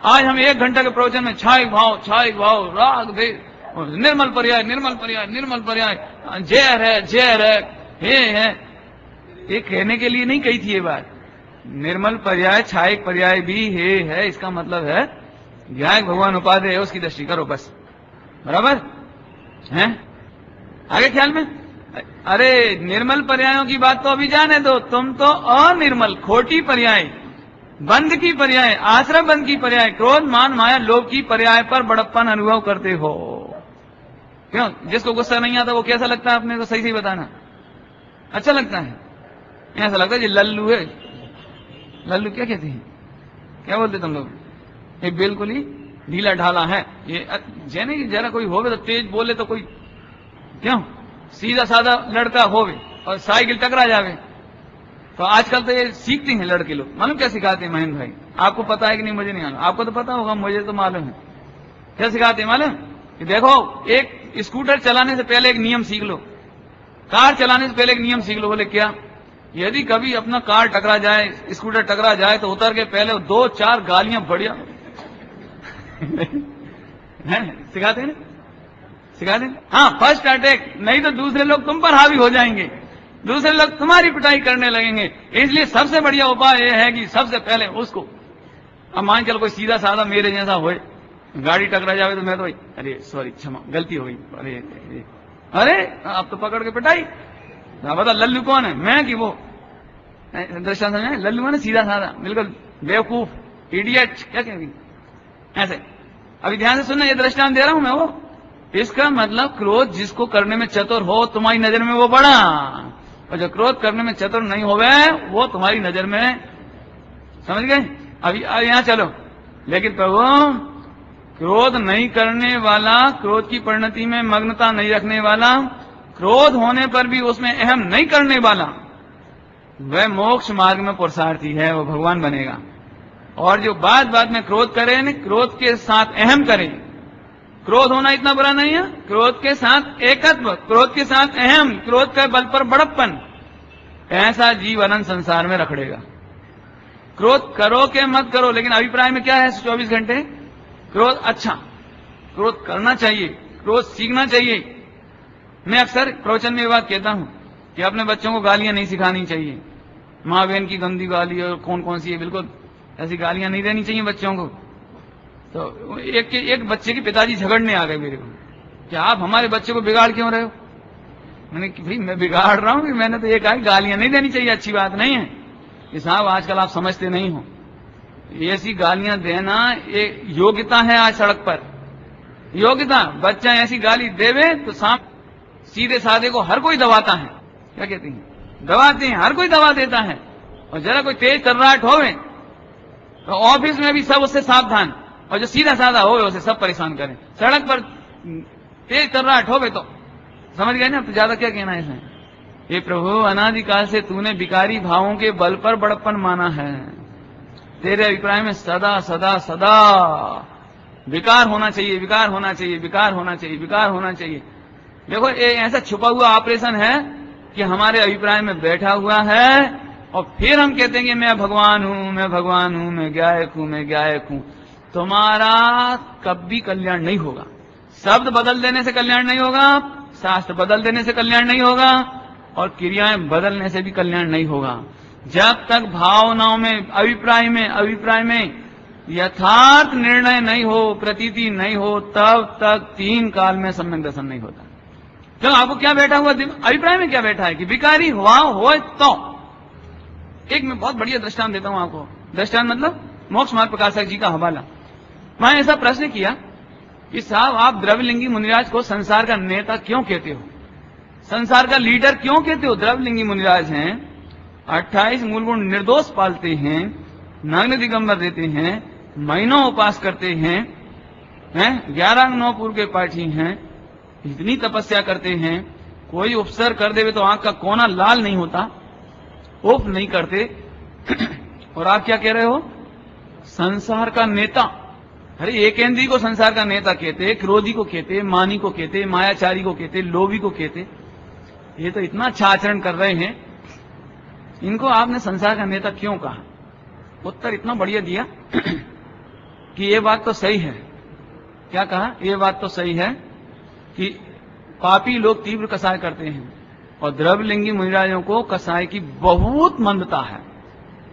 आज हम 1 घंटा के प्रवचन में छायिक भाव, राग दे, निर्मल पर्याय, निर्मल पर्याय, निर्मल पर्याय, जय है, हे है, ये कहने के लिए नहीं कही थी ये बात। निर्मल पर्याय, छायिक पर्याय भी हे है, इसका मतलब है ज्ञायक भगवान उपाध्याय है, उसकी दृष्टि करो बस। बराबर है? आगे ख्याल में? अरे निर्मल पर्यायों की बात तो अभी जाने दो, तुम तो अनिर्मल, खोटी पर्याय, बंध की पर्याय, आश्रम बंध की पर्याय, क्रोध मान माया लोभ की पर्याय पर बड़प्पन अनुभव करते हो। क्यों? जिसको गुस्सा नहीं आता वो कैसा लगता है अपने को? सही बताना। अच्छा लगता है? ऐसा लगता है जी लल्लू है। लल्लू क्या कहते हैं? क्या बोलते तुम लोग? ये बिल्कुल ही ढीला ढाला है, ये जैने की जरा कोई होवे तो तेज बोले तो कोई, क्यों सीधा साधा लड़का होवे और साइकिल टकरा जावे। तो आजकल तो ये सीखते हैं लड़के लोग। मालूम क्या सिखाते हैं महेंद्र भाई? आपको पता है कि नहीं मुझे नहीं मालूम, आपको तो पता होगा, मुझे तो मालूम है। क्या सिखाते हैं मालूम? कि देखो, एक स्कूटर चलाने से पहले एक नियम सीख लो, कार चलाने से पहले एक नियम सीख लो। बोले क्या? यदि कभी अपना कार टकरा जाए, स्कूटर टकरा जाए, तो उतर के पहले 2-4 गालियां बढ़िया सिखाते हैं ना? सिखाते हैं। हाँ, फर्स्ट अटैक, नहीं तो दूसरे लोग तुम पर हावी हो जाएंगे, दूसरे लोग तुम्हारी पिटाई करने लगेंगे। इसलिए सबसे बढ़िया उपाय यह है कि सबसे पहले उसको, अब मान चलो कोई सीधा साधा मेरे जैसा होए, गाड़ी टकरा जावे तो मैं तो अरे सॉरी, क्षमा, गलती हो गई, अरे अब तो पकड़ के पिटाई। बता लल्लू कौन है, मैं कि वो? दृष्टांत समझे? लल्लू है ना सीधा साधा, बिल्कुल बेवकूफ, इडियट, क्या कहेंगे ऐसे। अभी ध्यान से सुनना, ये दृष्टांत दे रहा हूं मैं वो। इसका मतलब क्रोध जिसको करने में चतुर हो, तुम्हारी नजर में वो बड़ा, और जो क्रोध करने में चतुर नहीं होवे वो तुम्हारी नजर में, समझ गए? अभी यहां चलो। लेकिन प्रभु, क्रोध नहीं करने वाला, क्रोध की परिणति में मग्नता नहीं रखने वाला, क्रोध होने पर भी उसमें अहम नहीं करने वाला, वह मोक्ष मार्ग में पुरुषार्थी है, वो भगवान बनेगा। और जो बात में क्रोध करे, क्रोध के साथ अहम करे, क्रोध होना इतना बुरा नहीं है, क्रोध के साथ एकत्व, क्रोध के साथ अहम, क्रोध के बल पर बड़प्पन, ऐसा जीव अनंत संसार में रखड़ेगा। क्रोध करो के मत करो, लेकिन अभिप्राय में क्या है 24 घंटे? क्रोध अच्छा, क्रोध करना चाहिए, क्रोध सीखना चाहिए। मैं अक्सर प्रवचन में ये बात कहता हूं कि अपने बच्चों को गालियां नहीं सिखानी चाहिए, माँ बहन की गंदी गाली और कौन कौन सी है, बिल्कुल ऐसी गालियां नहीं देनी चाहिए बच्चों को। तो एक बच्चे के पिताजी झगड़ने आ गए मेरे को कि आप हमारे बच्चे को बिगाड़ क्यों रहे हो? मैंने कि भाई मैं बिगाड़ रहा हूं कि मैंने तो ये कहा गालियां नहीं देनी चाहिए, अच्छी बात नहीं है कि साहब आजकल आप समझते नहीं हो, ऐसी गालियां देना एक योग्यता है आज सड़क पर, योग्यता। बच्चा ऐसी गाली देवे तो सीधे साधे को हर कोई दबाता है, क्या कहते हैं, दबाते हैं, हर कोई दबा देता है। और जरा कोई तेज तर्राट होवे तो ऑफिस में भी सब उससे सावधान, और जो सीधा साधा होवे उसे सब परेशान करें। सड़क पर तेज तर्राट होवे तो समझ गए ना? तो ज्यादा क्या कहना है इसमें? ये प्रभु, अनादिकाल से तूने विकारी भावों के बल पर बड़प्पन माना है, तेरे अभिप्राय में सदा सदा सदा विकार होना चाहिए, विकार होना चाहिए, विकार होना चाहिए, विकार होना चाहिए। देखो, ये ऐसा छुपा हुआ ऑपरेशन है कि हमारे अभिप्राय में बैठा हुआ है, और फिर हम कहते हैं कि मैं भगवान हूं, मैं भगवान हूं, मैं गायक हूं, मैं गायक हूं। तुम्हारा कभी कल्याण नहीं होगा। शब्द बदल देने से कल्याण नहीं होगा, शास्त्र बदल देने से कल्याण नहीं होगा, और क्रियाएं बदलने से भी कल्याण नहीं होगा। जब तक भावनाओं में, अभिप्राय में यथार्थ निर्णय नहीं हो, प्रतीति नहीं हो, तब तक 3 काल में सम्यक दर्शन नहीं होता। चलो, आपको क्या बैठा हुआ अभिप्राय में? क्या बैठा है कि विकारी हुआ हो तो एक मैं बहुत बढ़िया दृष्टांत देता हूं आपको। दृष्टांत मतलब मोक्ष मार्ग प्रकाशक जी का हवाला। मैंने ऐसा प्रश्न किया कि साहब, आप द्रव्यलिंगी मुनिराज को संसार का नेता क्यों कहते हो, संसार का लीडर क्यों कहते हो? द्रव्यलिंगी मुनिराज हैं, 28 मूल गुण निर्दोष पालते हैं, नग्न दिगंबर देते हैं, महीनों उपास करते हैं, 11 अंग 9 पूर्व के पाठी हैं, इतनी तपस्या करते हैं, कोई उपसर कर देवे तो आंख का कोना लाल नहीं होता, उप नहीं करते। और आप क्या कह रहे हो? संसार का नेता। अरे एकेंद्री को संसार का नेता कहते, क्रोधी को कहते, मानी को कहते, मायाचारी को कहते, लोभी को कहते। ये तो इतना अच्छा आचरण कर रहे हैं, इनको आपने संसार का नेता क्यों कहा? उत्तर इतना बढ़िया दिया कि ये बात तो सही है। क्या कहा? ये बात तो सही है कि पापी लोग तीव्र कसाय करते हैं और द्रव्यलिंगी मुनिराजों को कसाय की बहुत मंदता है।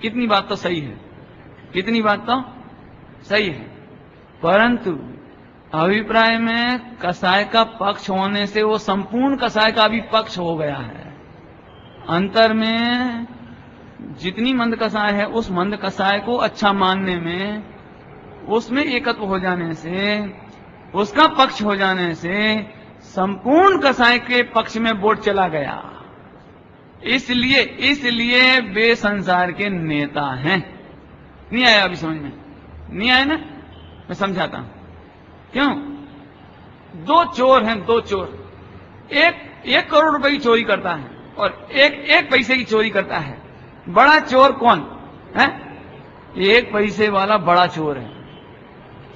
कितनी बात तो सही है, कितनी बात तो सही है, परंतु अभिप्राय में कसाय का पक्ष होने से वो संपूर्ण कसाय का भी पक्ष हो गया है। अंतर में जितनी मंद कसाय है उस मंद कसाय को अच्छा मानने में, उसमें एकत्व हो जाने से, उसका पक्ष हो जाने से संपूर्ण कसाय के पक्ष में वोट चला गया। इसलिए वे संसार के नेता हैं। नहीं आया अभी समझ में? नहीं आया ना? मैं समझाता हूं क्यों। दो चोर हैं, दो चोर। एक करोड़ रुपए की चोरी करता है और एक पैसे की चोरी करता है। बड़ा चोर कौन है? एक पैसे वाला बड़ा चोर है।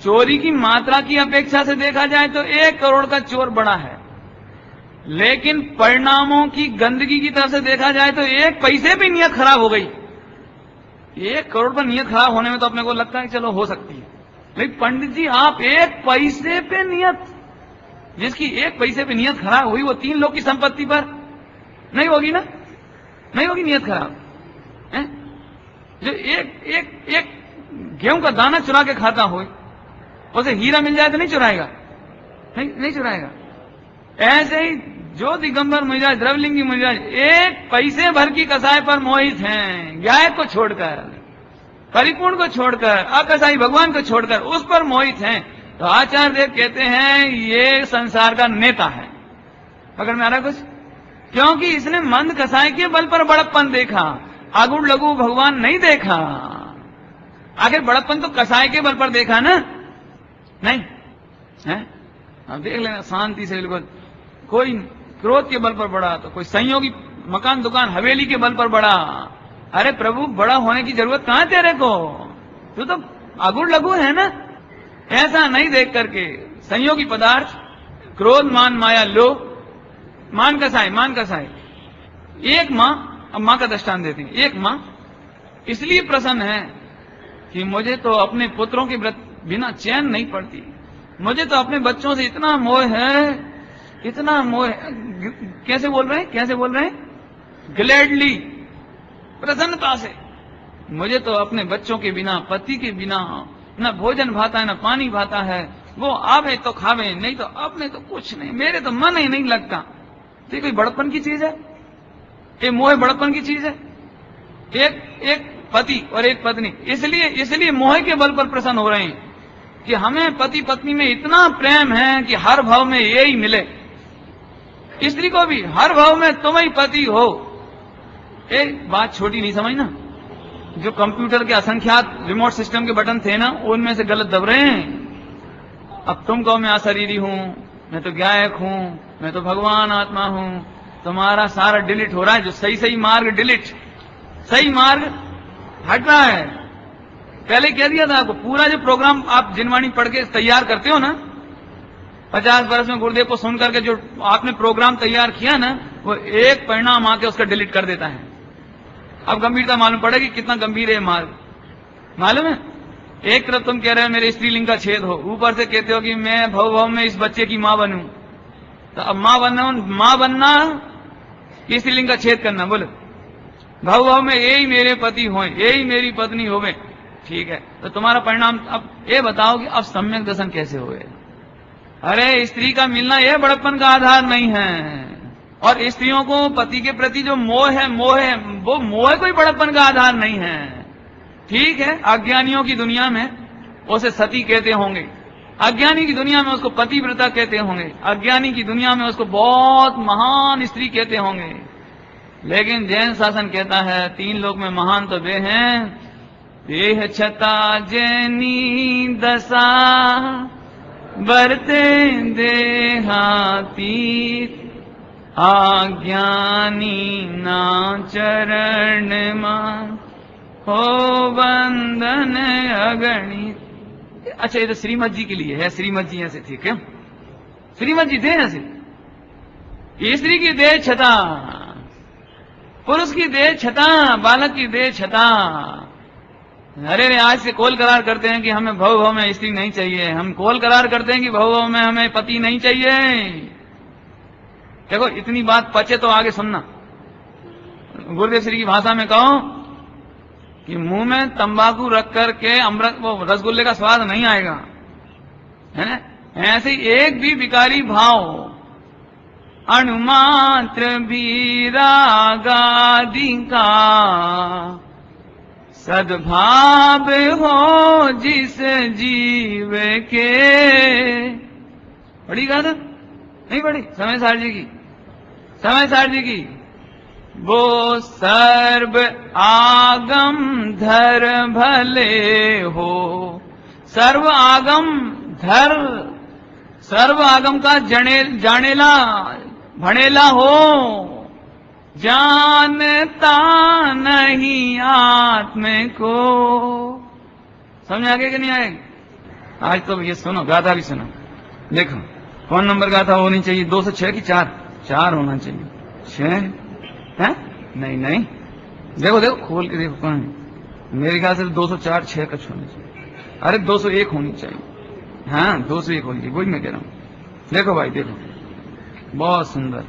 चोरी की मात्रा की अपेक्षा से देखा जाए तो 1 करोड़ का चोर बड़ा है, लेकिन परिणामों की गंदगी की तरफ से देखा जाए तो 1 पैसे पे नियत खराब हो गई। 1 करोड़ पर नियत खराब होने में तो अपने को लगता है चलो हो सकती है, लेकिन पंडित जी आप 1 पैसे पे नियत, जिसकी 1 पैसे पे नियत खराब हुई वो 3 लोग की संपत्ति पर नहीं होगी ना? नहीं होगी नियत खराब है? जो एक गेहूं का दाना चुरा के खाता हो, उसे हीरा मिल जाए तो नहीं चुराएगा? नहीं चुराएगा। ऐसे ही जो दिगंबर मिजाज, द्रव्यलिंगी मिजाज 1 पैसे भर की कसाय पर मोहित हैं, गाय को छोड़कर, परिपूर्ण को छोड़कर, अकसाई भगवान को छोड़कर उस पर मोहित हैं, तो आचार्य देव कहते हैं ये संसार का नेता है। पकड़ में आ रहा कुछ? क्योंकि इसने मंद कसाय के बल पर बड़प्पन देखा, आगुड़ लघु भगवान नहीं देखा। आखिर बड़प्पन तो कसाय के बल पर देखा ना? नहीं है? अब देख लेना शांति से बिल्कुल। कोई क्रोध के बल पर बढ़ा तो कोई संयोगी मकान दुकान हवेली के बल पर बढ़ा। अरे प्रभु बड़ा होने की जरूरत कहां तेरे को? तू तो आगुड़ लघु है ना? ऐसा नहीं देख करके संयोगी पदार्थ, क्रोध मान माया लोभ, मान कसाय। एक मां, अब मां का दृष्टांत देती है। एक मां इसलिए प्रसन्न है कि मुझे तो अपने पुत्रों के बिना चैन नहीं पड़ती, मुझे तो अपने बच्चों से इतना मोह है, इतना मोह है। कैसे बोल रहे हैं? ग्लैडली, प्रसन्नता से। मुझे तो अपने बच्चों के बिना, पति के बिना न भोजन भाता है न पानी भाता है। वो आवे तो खावे, नहीं तो अपने तो कुछ नहीं, मेरे तो मन ही नहीं लगता। तो ये कोई बड़प्पन की चीज है? ये मोह बड़प्पन की चीज है? एक पति और एक पत्नी इसलिए मोह के बल पर प्रसन्न हो रहे हैं कि हमें पति पत्नी में इतना प्रेम है कि हर भाव में यही मिले। स्त्री को भी हर भाव में तुम ही पति हो। एक बात छोटी नहीं समझना, जो कंप्यूटर के असंख्यात रिमोट सिस्टम के बटन थे ना, उनमें से गलत दब रहे हैं। अब तुम कहो मैं अशरीरी हूं, मैं तो गायक हूं, मैं तो भगवान आत्मा हूं, तुम्हारा सारा डिलीट हो रहा है। जो सही मार्ग डिलीट, सही मार्ग हट रहा है। पहले कह दिया था आपको, पूरा जो प्रोग्राम आप जिनवाणी पढ़ के तैयार करते हो ना, 50 वर्ष में गुरुदेव को सुन करके जो आपने प्रोग्राम तैयार किया ना, वो एक परिणाम आके उसका डिलीट कर देता है। अब गंभीरता मालूम पड़ेगी कितना गंभीर है मार्ग, मालूम है? एक तरफ तुम कह रहे हो मेरे स्त्रीलिंग का छेद हो, ऊपर से कहते हो कि मैं भव में इस बच्चे की मां बनूं। तो अब मां बनना कि स्त्रीलिंग का छेद करना? बोलो। भव में यही मेरे पति हो, यही मेरी पत्नी होवे, ठीक है। तो तुम्हारा परिणाम अब ये बताओ कि अब सम्यक दर्शन कैसे हुए? अरे स्त्री का मिलना यह बड़प्पन का आधार नहीं है, और स्त्रियों को पति के प्रति जो मोह है वो मोह कोई बड़प्पन का आधार नहीं है। ठीक है, अज्ञानियों की दुनिया में उसे सती कहते होंगे, अज्ञानी की दुनिया में उसको पतिव्रता कहते होंगे, अज्ञानी की दुनिया में उसको बहुत महान स्त्री कहते होंगे। लेकिन जैन शासन कहता है 3 लोक में महान तो वे हैं, देह छता जैनी दशा बरते देहातीत, आज्ञानी ना चरण मान हो बंधन अगणित। अच्छा ये तो श्रीमद जी के लिए है, श्रीमद जी ऐसे थे क्यों? श्रीमद जी थे ऐसे, स्त्री की देह छता, पुरुष की देह छता, बालक की देह छता। अरे आज से कोल करार करते हैं कि हमें भव भव में स्त्री नहीं चाहिए, हम कोल करार करते हैं कि भव भव में हमें पति नहीं चाहिए। देखो इतनी बात पचे तो आगे सुनना। गुरुदेव श्री की भाषा में कहो कि मुंह में तंबाकू रख करके अमृत वो रसगुल्ले का स्वाद नहीं आएगा, है ना? ऐसे एक भी विकारी भाव अणुमात्र भी रागादि का सद्भाव हो जिस जीव के। पढ़ी गाथा नहीं पढ़ी? समय सार जी की, समय सार जी की। वो सर्व आगम धर भले हो, सर्व आगम धर, सर्व आगम का जानेला भणेला हो, जानता नहीं आत्म को। समझ आगे कि नहीं आएगा? आज तो ये सुनो, गाथा भी सुनो। देखो कौन नंबर गाथा होनी चाहिए? 206 की 4? 4 होना चाहिए। 6 है? नहीं नहीं, देखो देखो खोल के देखो कौन है। मेरे ख्याल से 204 6 कछ होनी चाहिए। अरे 201 होनी चाहिए। हाँ 201 होनी चाहिए, वही मैं कह रहा हूं। देखो भाई देखो, बहुत सुंदर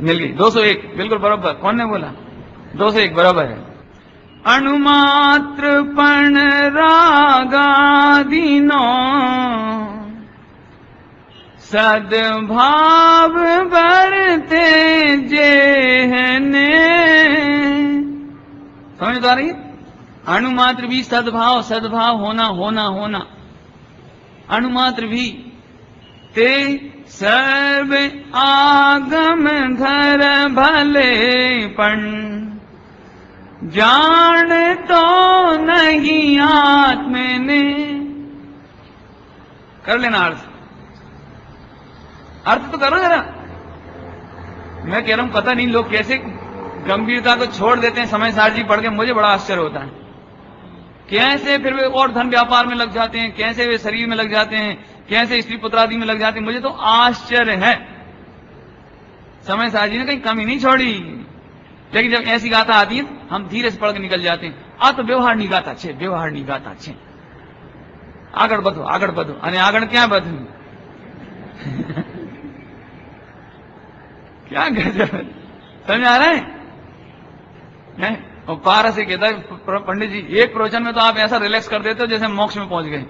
मिल गई। 201 बिल्कुल बराबर। कौन ने बोला? 201 बराबर है। अणुमात्र पण रागादीनो सद्भाव बरते जेहने। समझ तो आ रही है? अणुमात्र भी सद्भाव, सद्भाव होना होना होना, अणुमात्र भी ते सर्व आगम धर भलेपन, जान तो नहीं आत्म ने। कर लेना अर्थ, अर्थ तो करो जरा। मैं कह रहा हूं पता नहीं लोग कैसे गंभीरता को छोड़ देते हैं। समय सार जी पढ़ के मुझे बड़ा आश्चर्य होता है, कैसे फिर वे और धन व्यापार में लग जाते हैं, कैसे वे शरीर में लग जाते हैं, कैसे स्त्री पुत्र आदि में लग जाते हैं। मुझे तो आश्चर्य है। समय सार जी ने कहीं कमी नहीं छोड़ी, लेकिन जब ऐसी गाथा आती है हम धीरे से पढ़ के निकल जाते हैं। आ तो व्यवहार नहीं गाता छे, व्यवहार नहीं गाता छे, आगड़ बढ़ो आगड़ बढ़ो। अरे आगड़ क्या बढ़ू क्या गजब, समझ आ रहा है? और पारस से कहता है पंडित जी एक प्रवचन में तो आप ऐसा रिलैक्स कर देते हो जैसे मोक्ष में पहुंच गए,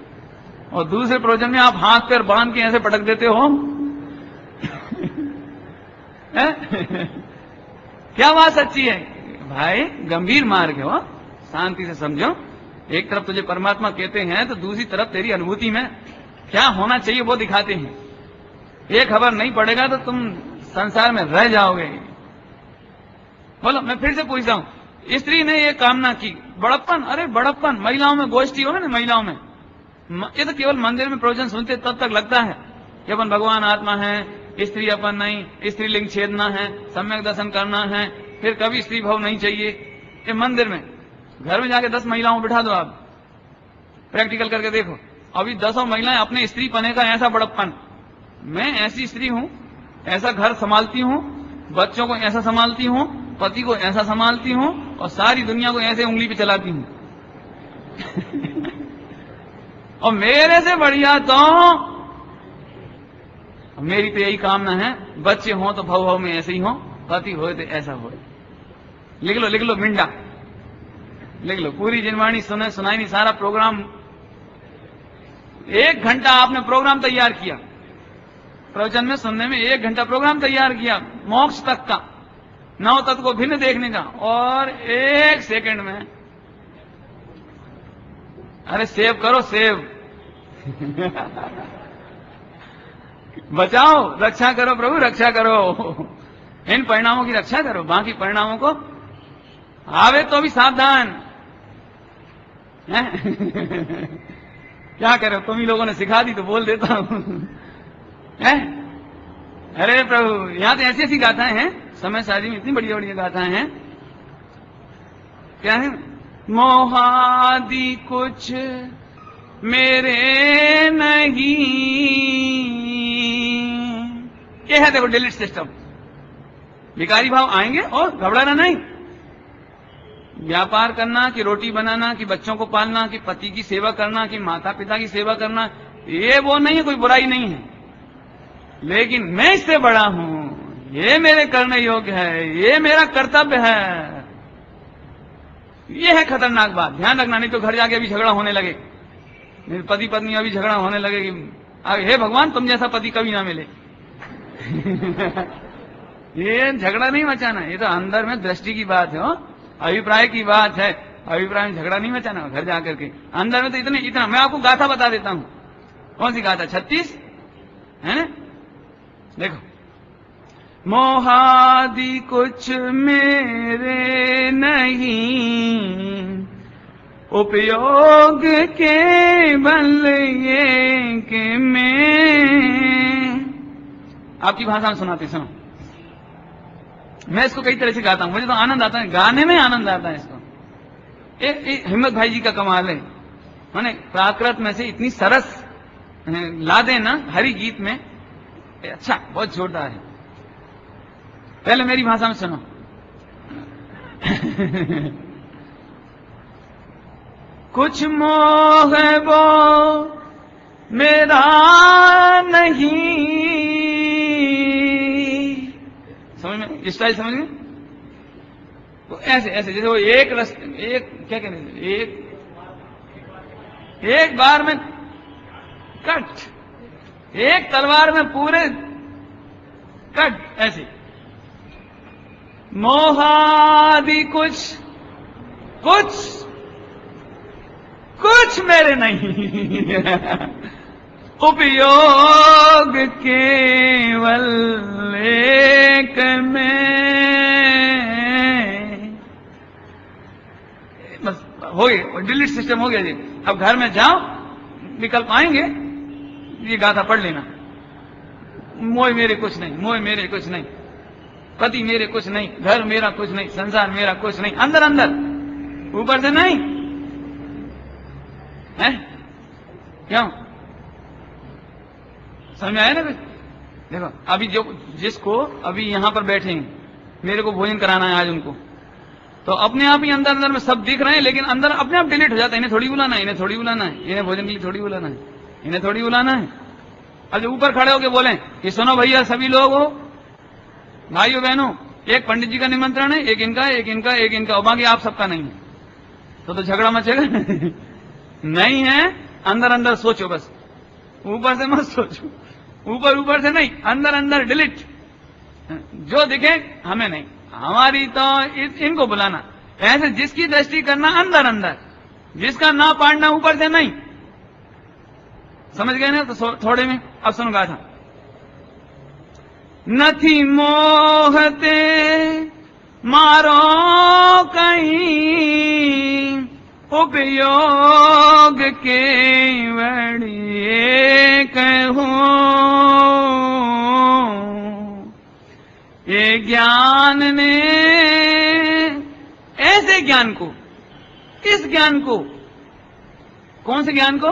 और दूसरे प्रवचन में आप हाथ पैर बांध के ऐसे पटक देते हो क्या बात सच्ची है भाई? गंभीर मार्ग है वो, शांति से समझो। एक तरफ तुझे परमात्मा कहते हैं तो दूसरी तरफ तेरी अनुभूति में क्या होना चाहिए वो दिखाते हैं। ये खबर नहीं पड़ेगा तो तुम संसार में रह जाओगे। बोलो मैं फिर से पूछता हूं, स्त्री ने ये कामना की बड़प्पन, अरे बड़प्पन महिलाओं में गोष्ठी हो ना, महिलाओं में ये तो केवल मंदिर में प्रवचन सुनते तब तक लगता है कि अपन भगवान आत्मा है, स्त्री अपन नहीं, स्त्रीलिंग छेदना है, सम्यक दर्शन करना है, फिर कभी स्त्री भाव नहीं चाहिए। ये मंदिर में, घर में जाके 10 महिलाओं बिठा दो, आप प्रैक्टिकल करके देखो। अभी 10 महिलाएं अपने स्त्री पने का ऐसा बड़प्पन, मैं ऐसी स्त्री हूं, ऐसा घर संभालती हूं, बच्चों को ऐसा संभालती हूं, पति को ऐसा संभालती हूं, और सारी दुनिया को ऐसे उंगली पे चलाती हूं और मेरे से बढ़िया तो मेरी तो यही कामना है, बच्चे हों तो भव भव में ऐसे ही हों, पति हो तो ऐसा हो। लिख लो मिंडा, लिख लो। पूरी जिनवाणी सुनाई नहीं, सारा प्रोग्राम 1 घंटा आपने प्रोग्राम तैयार किया, प्रवचन में सुनने में 1 घंटा प्रोग्राम तैयार किया, मोक्ष तक का, 9 तत्व को भिन्न देखने का, और 1 सेकंड में अरे सेव करो सेव बचाओ, रक्षा करो प्रभु, रक्षा करो। इन परिणामों की रक्षा करो, बाकी परिणामों को आवे तो भी सावधान क्या करो, तुम ही लोगों ने सिखा दी तो बोल देता हूं अरे प्रभु, यहां तो ऐसी ऐसी गाथाएं हैं, समय सारी में इतनी बढ़िया बढ़िया गाथाएं हैं। क्या है? मोहादि कुछ मेरे नहीं। ये है देखो डिलीट सिस्टम। विकारी भाव आएंगे और घबराना नहीं। व्यापार करना कि रोटी बनाना कि बच्चों को पालना कि पति की सेवा करना कि माता पिता की सेवा करना, ये वो नहीं है, कोई बुराई नहीं है। लेकिन मैं इससे बड़ा हूं, ये मेरे करने योग्य है, ये मेरा कर्तव्य है। ये है खतरनाक बात, ध्यान रखना। नहीं तो घर जाके अभी झगड़ा होने लगे, मेरे पति पत्नी अभी झगड़ा होने लगे कि हे भगवान तुम जैसा पति कभी ना मिले। ये झगड़ा नहीं मचाना, ये तो अंदर में दृष्टि की बात है, अभिप्राय की बात है। अभिप्राय में झगड़ा नहीं मचाना, घर जाकर के अंदर में तो इतना। मैं आपको गाथा बता देता हूं। कौन सी गाथा? 36 है ना। देखो, मोहादि कुछ मेरे नहीं, उपयोग केवल ये कि मैं। आपकी भाषा में सुनाती, सुनो। मैं इसको कई तरह से गाता हूं, मुझे तो आनंद आता है, गाने में आनंद आता है इसको। एक हिम्मत भाई जी का कमाल है, माने प्राकृत में से इतनी सरस ला देना हरि गीत में। अच्छा, बहुत जोरदार है। पहले मेरी भाषा में सुनो। कुछ मोह वो मेरा नहीं। समझ में स्टाइल समझ गए? तो ऐसे ऐसे जैसे वो एक रस्ते, एक क्या कहते, एक बार में कट, एक तलवार में पूरे कट, ऐसे। मोहादि कुछ मेरे नहीं, उपयोग केवल एक में। बस हो गया, डिलीट सिस्टम हो गया जी। अब घर में जाओ, विकल्प आएंगे, ये गाथा पढ़ लेना। मोह मेरे कुछ नहीं, मोह मेरे कुछ नहीं, पति मेरे कुछ नहीं, घर मेरा कुछ नहीं, संसार मेरा कुछ नहीं। अंदर अंदर, ऊपर से नहीं है। क्यों? समझ में आया ना कुछ? देखो, अभी जिसको अभी यहां पर बैठे हैं, मेरे को भोजन कराना है आज उनको, तो अपने आप ही अंदर अंदर में सब दिख रहे हैं, लेकिन अंदर अपने आप डिलीट हो जाता है। इन्हें थोड़ी बुलाना है, इन्हें थोड़ी बुलाना है, इन्हें भोजन के लिए थोड़ी बुलाना है, इन्हें थोड़ी बुलाना है। अब जो ऊपर खड़े होके बोले कि सुनो भैया, सभी लोग हो, भाइयों बहनों, एक पंडित जी का निमंत्रण है, एक इनका, एक इनका, एक इनका, और बाकी आप सबका नहीं है, तो झगड़ा मचेगा। नहीं है, अंदर अंदर सोचो बस, ऊपर से मत सोचो, ऊपर ऊपर से नहीं, अंदर अंदर डिलीट। जो दिखे हमें नहीं, हमारी तो इनको बुलाना, ऐसे जिसकी दृष्टि करना अंदर अंदर, जिसका ना पाड़ना ऊपर से नहीं। समझ गए ना? तो थोड़े में अब सुनो गाथा। नथी मोहते मारो कहीं, उपयोग केवल एक हो। ये ज्ञान ने, ऐसे ज्ञान को, इस ज्ञान को, कौन से ज्ञान को?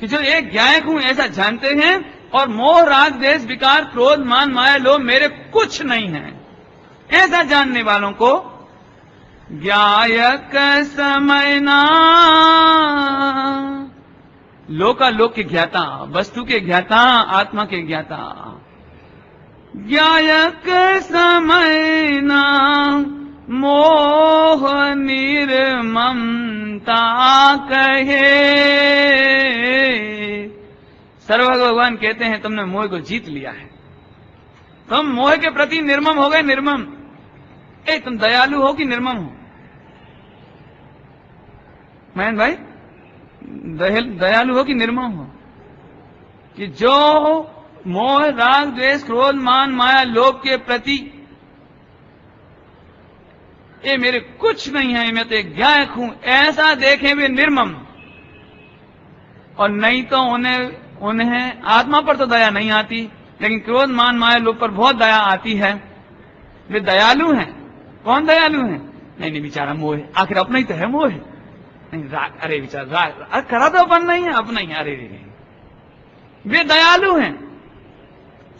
कि जो एक गायक हूं ऐसा जानते हैं, और मोह राग द्वेष विकार क्रोध मान माया लोभ मेरे कुछ नहीं है, ऐसा जानने वालों को गायक समझना। लोकालोक के ज्ञाता, वस्तु के ज्ञाता, आत्मा के ज्ञाता। गायक समझना मोह निर्ममता कहे। सर्वभग भगवान कहते हैं तुमने मोह को जीत लिया है, तुम मोह के प्रति निर्मम हो गए। निर्मम, तुम दयालु हो कि निर्मम हो? महेंद्र भाई, दयालु हो कि निर्मम हो? कि जो मोह राग द्वेष क्रोध मान माया लोभ के प्रति, ये मेरे कुछ नहीं है, मैं तो एक गायक हूं, ऐसा देखें वे निर्मम। और नहीं तो उन्हें आत्मा पर तो दया नहीं आती, लेकिन क्रोध मान माया लोभ पर बहुत दया आती है। वे दयालु हैं। कौन दयालु हैं? नहीं बेचारा मोह है, आखिर अपना ही तो है मोह है। नहीं राग, अरे विचार राग करा तो अपन नहीं है, अपना ही है। अरे रे, वे दयालु हैं।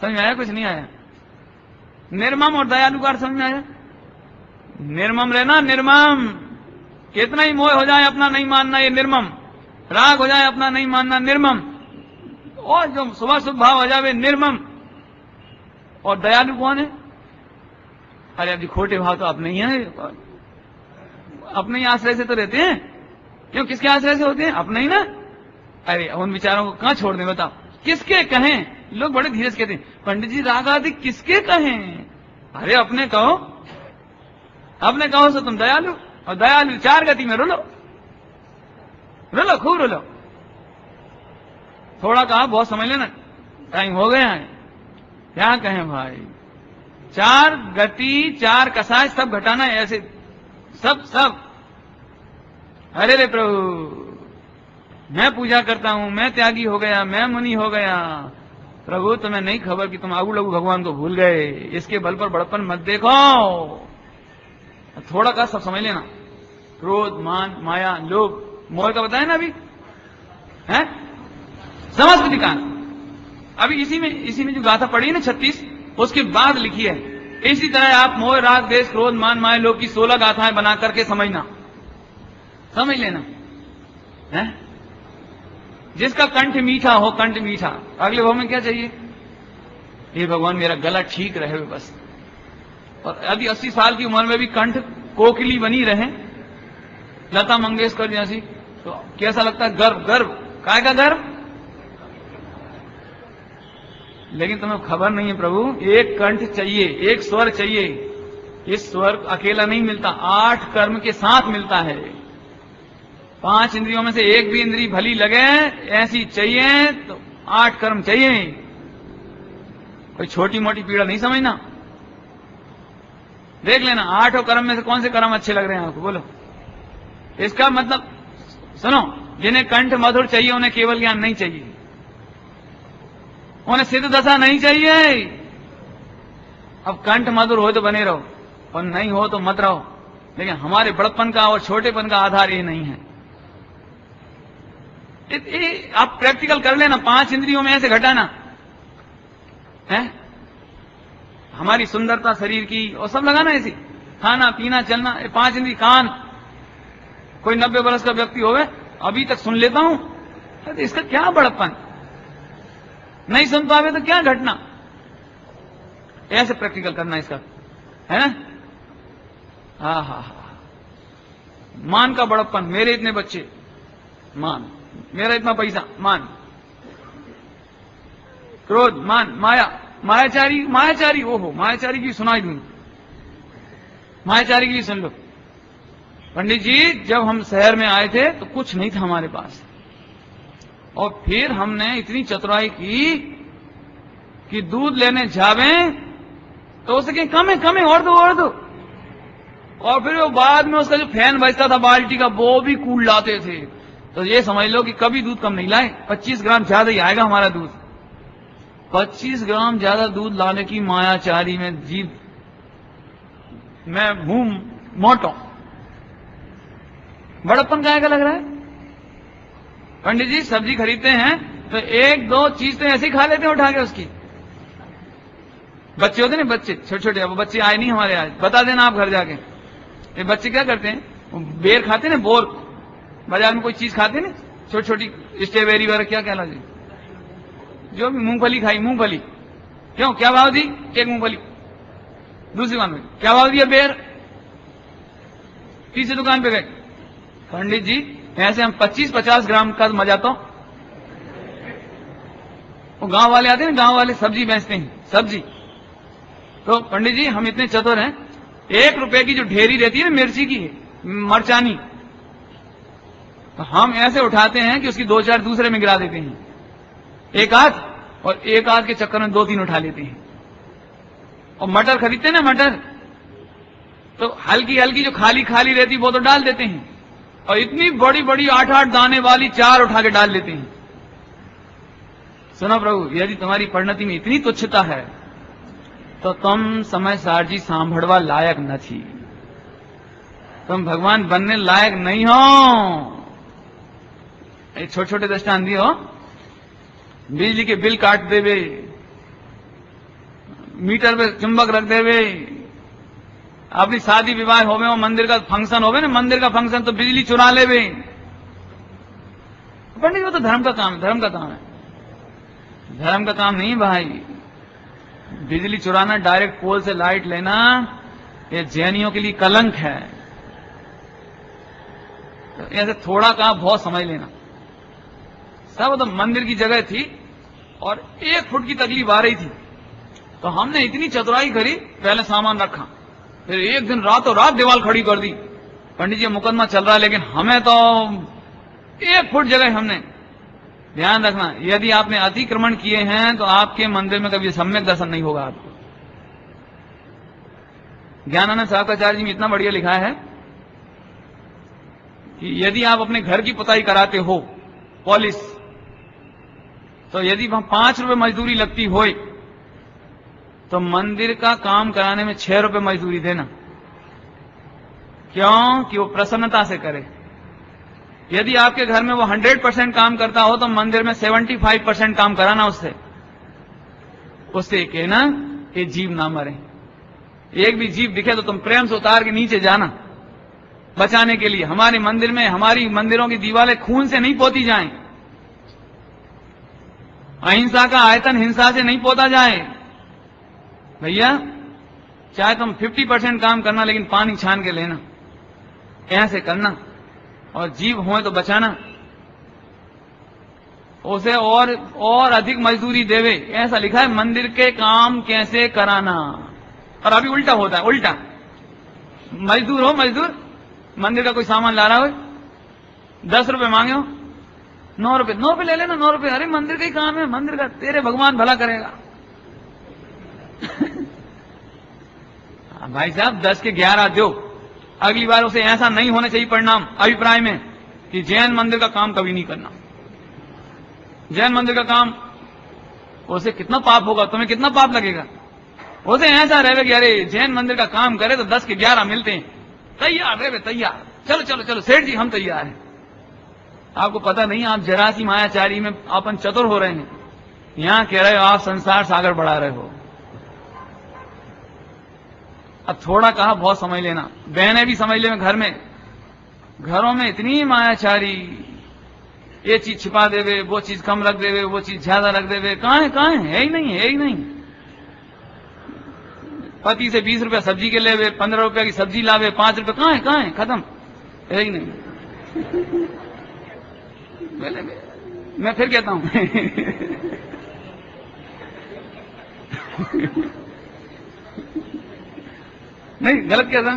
समझ में आया? कुछ नहीं आया? निर्मम और दयालु का अर्थ समझ में आया? निर्मम रहना, निर्मम, कितना ही मोह हो जाए अपना नहीं मानना, ये निर्मम। राग हो जाए अपना नहीं मानना, निर्मम। और जो सुबह शुभ भाव हो जाए, निर्मम। और दयालु कौन है? अरे अभी खोटे भाव तो अपने ही है, अपने ही आश्रय से तो रहते हैं। क्यों? किसके आश्रय से होते हैं? अपने ही ना। अरे उन विचारों को कहां छोड़ दें बताओ? किसके कहें? लोग बड़े धीरे से कहते हैं, पंडित जी राग आदि किसके कहें? अरे अपने कहो, अपने कहो सो तुम दयालु। और दयालु 4 गति में रुलो, रुलो, खूब रुलो। थोड़ा कहा, बहुत समझ लेना, टाइम हो गया है। क्या कहें भाई? 4 गति, 4 कसाय सब घटाना है ऐसे, सब। अरे रे प्रभु, मैं पूजा करता हूं, मैं त्यागी हो गया, मैं मुनि हो गया। प्रभु तुम्हें नहीं खबर कि तुम आगू लगू भगवान को भूल गए। इसके बल पर बड़पन मत देखो। थोड़ा का सब समझ लेना। क्रोध, मान, माया, लोभ, मोह का बताया ना अभी है, समस्त विकार। अभी इसी में जो गाथा पढ़ी ना 36, उसके बाद लिखी है। इसी तरह आप मोह, राग, द्वेष, क्रोध, मान, माया, लोभ की 16 गाथाएं बना करके समझना, समझ लेना है। जिसका कंठ मीठा हो, कंठ मीठा, अगले भाव में क्या चाहिए? ये भगवान मेरा गला ठीक रहे बस। और यदि 80 साल की उम्र में भी कंठ कोकिली बनी रहे, लता मंगेशकर जैसी, तो कैसा लगता है? गर्व, गर्व, काय का गर्व। लेकिन तुम्हें खबर नहीं है प्रभु, एक कंठ चाहिए, एक स्वर चाहिए। इस स्वर अकेला नहीं मिलता, 8 कर्म के साथ मिलता है। 5 इंद्रियों में से एक भी इंद्री भली लगे ऐसी चाहिए तो 8 कर्म चाहिए। कोई छोटी मोटी पीड़ा नहीं समझना। देख लेना 8 कर्म में से कौन से कर्म अच्छे लग रहे हैं आपको, बोलो। इसका मतलब सुनो, जिन्हें कंठ मधुर चाहिए उन्हें केवल ज्ञान नहीं चाहिए, उन्हें सिद्ध दशा नहीं चाहिए। अब कंठ मधुर हो तो बने रहो, और नहीं हो तो मत रहो। लेकिन हमारे बड़प्पन का और छोटेपन का आधार ये नहीं है। आप प्रैक्टिकल कर लेना, 5 इंद्रियों में ऐसे घटाना है। हमारी सुंदरता शरीर की और सब लगाना ऐसी, खाना पीना चलना, 5 इंद्री। कान, कोई 90 वर्ष का व्यक्ति होवे, अभी तक सुन लेता हूं, तो इसका क्या बड़प्पन? नहीं सुन पावे तो क्या घटना? ऐसे प्रैक्टिकल करना इसका, है ना। हा, मान का बड़प्पन, मेरे इतने बच्चे, मान, मेरा इतना पैसा, मान। क्रोध, मान, माया, मायाचारी, मायाचारी, ओहो, मायाचारी की सुनाई दूं, मायाचारी की सुन लो। पंडित जी जब हम शहर में आए थे तो कुछ नहीं था हमारे पास, और फिर हमने इतनी चतुराई की कि दूध लेने जावे तो उसे कहीं कम है और दो। और फिर वो बाद में उसका जो फैन बजता था बाल्टी का, वो भी कूल लाते थे। तो ये समझ लो कि कभी दूध कम नहीं लाए। 25 ग्राम ज्यादा ही आएगा हमारा दूध। 25 ग्राम ज्यादा दूध लाने की मायाचारी में जीव, मैं हूं मोटो। बड़प्पन का लग रहा है। पंडित जी सब्जी खरीदते हैं तो 1-2 चीज तो ऐसे ही खा लेते हैं उठा के उसकी। बच्चे होते ना, बच्चे छोटे छोटे, अब बच्चे आए नहीं हमारे आज, बता देना आप घर जाके। ये बच्चे क्या करते हैं, बेर खाते ना, बोर, बाजार में कोई चीज खाते ना, छोटी छोटी स्ट्रॉबेरी वगैरह, क्या कहलाती, जो भी मूंगफली खाई, मूंगफली क्यों, क्या भाव दी? एक मूंगफली। दूसरी दुकान में क्या भाव दिया? बेर। तीसरी दुकान पे गए, पंडित जी ऐसे हम 25-50 ग्राम का मजा तो। वो गांव वाले आते हैं ना, गांव वाले सब्जी बेचते हैं, सब्जी। तो पंडित जी हम इतने चतुर हैं, 1 रुपए की जो ढेरी रहती है ना मिर्ची की, मरचानी, तो हम ऐसे उठाते हैं कि उसकी 2-4 दूसरे में गिरा देते हैं, एक आध, और एक आध के चक्कर में 2-3 उठा लेते हैं। और मटर खरीदते हैं ना, मटर, तो हल्की हल्की जो खाली खाली रहती वो तो डाल देते हैं, और इतनी बड़ी बड़ी 8-8 दाने वाली 4 उठा के डाल लेते हैं। सुनो प्रभु, यदि तुम्हारी परिणति में इतनी तुच्छता है तो तुम समय सारजी सांभड़वा लायक न थी, तुम भगवान बनने लायक नहीं हो। छोटे छोटे दृष्टांत दिए हो, बिजली के बिल काट देवे, मीटर पे चुंबक रख देवे, अपनी शादी विवाह होवे हो, मंदिर का फंक्शन होवे ना, मंदिर का फंक्शन तो बिजली चुरा लेवे। पंडित वो तो धर्म का काम है, धर्म का काम है, धर्म का काम नहीं भाई। बिजली चुराना, डायरेक्ट पोल से लाइट लेना, ये जैनियों के लिए कलंक है। तो ऐसे थोड़ा कहा बहुत समझ लेना। सब तो मंदिर की जगह थी और 1 फुट की तकलीफ आ रही थी, तो हमने इतनी चतुराई करी, पहले सामान रखा, फिर एक दिन रातों रात दीवार खड़ी कर दी। पंडित जी मुकदमा चल रहा है, लेकिन हमें तो 1 फुट जगह हमने। ध्यान रखना, यदि आपने अतिक्रमण किए हैं तो आपके मंदिर में कभी सम्यक दर्शन नहीं होगा आपको। ज्ञानानंद शाकाचार्य जी ने इतना बढ़िया लिखा है कि यदि आप अपने घर की पुताई कराते हो, पॉलिश, तो यदि वहां 5 रुपए मजदूरी लगती हो, तो मंदिर का काम कराने में 6 रुपए मजदूरी देना। क्यों? कि वो प्रसन्नता से करे। यदि आपके घर में वो 100% काम करता हो, तो मंदिर में 75% काम कराना उससे। उससे कहना कि जीव ना मरे, एक भी जीव दिखे तो तुम प्रेम से उतार के नीचे जाना बचाने के लिए। हमारे मंदिर में, हमारी मंदिरों की दीवारें खून से नहीं पोती जाएं, अहिंसा का आयतन हिंसा से नहीं पोता जाए भैया। चाहे तुम 50% काम करना, लेकिन पानी छान के लेना, ऐसे करना, और जीव होए तो बचाना, उसे और अधिक मजदूरी देवे। ऐसा लिखा है, मंदिर के काम कैसे कराना। और अभी उल्टा होता है, उल्टा। मजदूर हो, मजदूर मंदिर का कोई सामान ला रहा हो, 10 रुपए मांगे हो, 9 रुपए ले लेना, 9 रुपए। अरे मंदिर का ही काम है, मंदिर का, तेरे भगवान भला करेगा। भाई साहब 10 के 11 दो। अगली बार उसे ऐसा नहीं होना चाहिए परिणाम अभिप्राय में कि जैन मंदिर का काम कभी नहीं करना। जैन मंदिर का काम, उसे कितना पाप होगा, तुम्हें कितना पाप लगेगा। उसे ऐसा रहेगा कि अरे जैन मंदिर का काम करे तो 10 के 11 मिलते हैं, तैयार रहे, तैयार, चलो चलो चलो सेठ जी हम तैयार हैं। आपको पता नहीं, आप जरा सी मायाचारी में अपन चतुर हो रहे हैं, यहां कह रहे हो आप संसार सागर बढ़ा रहे हो। अब थोड़ा कहा बहुत समझ लेना, बहनें भी समझ लेना। घर में, घरों में इतनी मायाचारी, ये चीज छिपा देवे, वो चीज कम रख देवे, वो चीज ज्यादा रख देवे। कहां है ही नहीं, है ही नहीं। पति से 20 रुपया सब्जी के लेवे, 15 रुपया की सब्जी लावे, 5 रुपये कहां है, खत्म, है ही नहीं। मैं फिर कहता हूं नहीं, गलत कहता।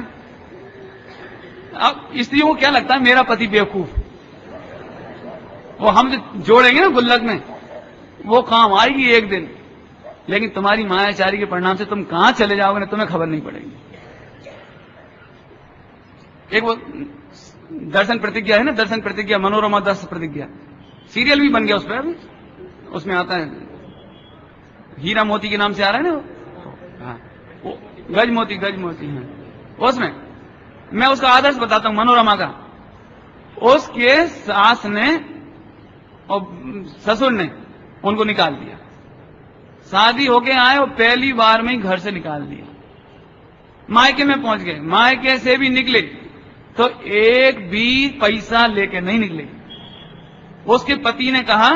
अब स्त्रियों को क्या लगता है, मेरा पति बेवकूफ, वो हम जोड़ेंगे ना गुल्लक में, वो काम आएगी एक दिन, लेकिन तुम्हारी मायाचारी के परिणाम से तुम कहां चले जाओगे ना, तुम्हें खबर नहीं पड़ेगी। एक वो दर्शन प्रतिज्ञा है ना, दर्शन प्रतिज्ञा, मनोरमा दर्शन प्रतिज्ञा, सीरियल भी बन गया उस पर अभी, उसमें आता है, हीरा मोती के नाम से आ रहा है ना वो, हाँ, वो गज मोती है। उसमें मैं उसका आदर्श बताता हूं, मनोरमा का। उसके सास ने और ससुर ने उनको निकाल दिया, शादी होके आए और पहली बार में ही घर से निकाल दिया। मायके में पहुंच गए, मायके से भी निकले तो एक भी पैसा लेके नहीं निकले। उसके पति ने कहा,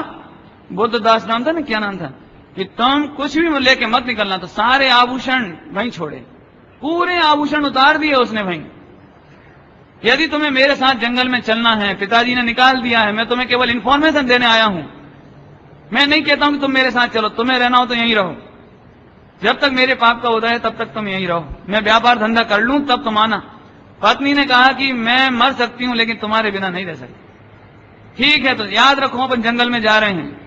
बुद्धदास नाम था ना, क्या नाम था, कि तुम कुछ भी लेके मत निकलना। तो सारे आभूषण वहीं छोड़े, पूरे आभूषण उतार दिए उसने वहीं। यदि तुम्हें मेरे साथ जंगल में चलना है, पिताजी ने निकाल दिया है, मैं तुम्हें केवल इंफॉर्मेशन देने आया हूं, मैं नहीं कहता हूं कि तुम मेरे साथ चलो, तुम्हें रहना हो तो यहीं रहो, जब तक मेरे पाप का उदय है तब तक तुम यहीं रहो, मैं व्यापार धंधा कर लूं तब तुम आना। पत्नी ने कहा कि मैं मर सकती हूं लेकिन तुम्हारे बिना नहीं रह सकती। ठीक है, तो याद रखो अपन जंगल में जा रहे हैं,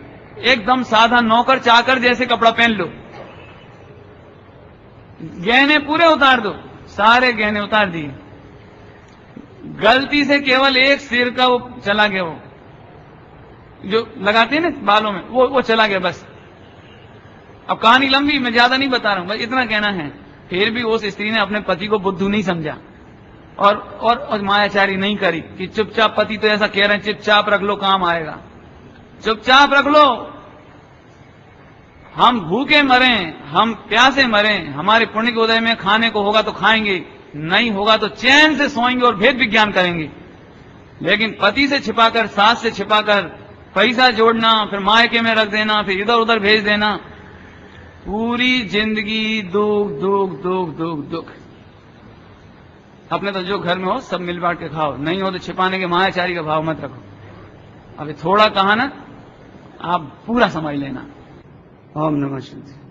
एकदम साधा नौकर चाकर जैसे कपड़ा पहन लो, गहने पूरे उतार दो। सारे गहने उतार दिए, गलती से केवल एक सिर का वो चला गया, वो जो लगाते हैं ना बालों में, वो चला गया बस। अब कहानी लंबी, मैं ज्यादा नहीं बता रहा हूं, बस इतना कहना है। फिर भी उस स्त्री ने अपने पति को बुद्धू नहीं समझा, और मायाचारी नहीं करी कि चुपचाप, पति तो ऐसा कह रहे हैं चुपचाप रख लो काम आएगा, चुपचाप रख लो। हम भूखे मरें, हम प्यासे मरें, हमारे पुण्य के उदय में खाने को होगा तो खाएंगे, नहीं होगा तो चैन से सोएंगे और भेद विज्ञान करेंगे। लेकिन पति से छिपाकर, सास से छिपाकर पैसा जोड़ना, फिर मायके में रख देना, फिर इधर उधर भेज देना, पूरी जिंदगी दुख दुख दुख दुख दुख। अपने तो जो घर में हो सब मिल बांट के खाओ, नहीं हो तो छिपाने के मायाचारी का भाव मत रखो। अभी थोड़ा कहा ना, आप पूरा समझ लेना। ओम नमः शिवाय।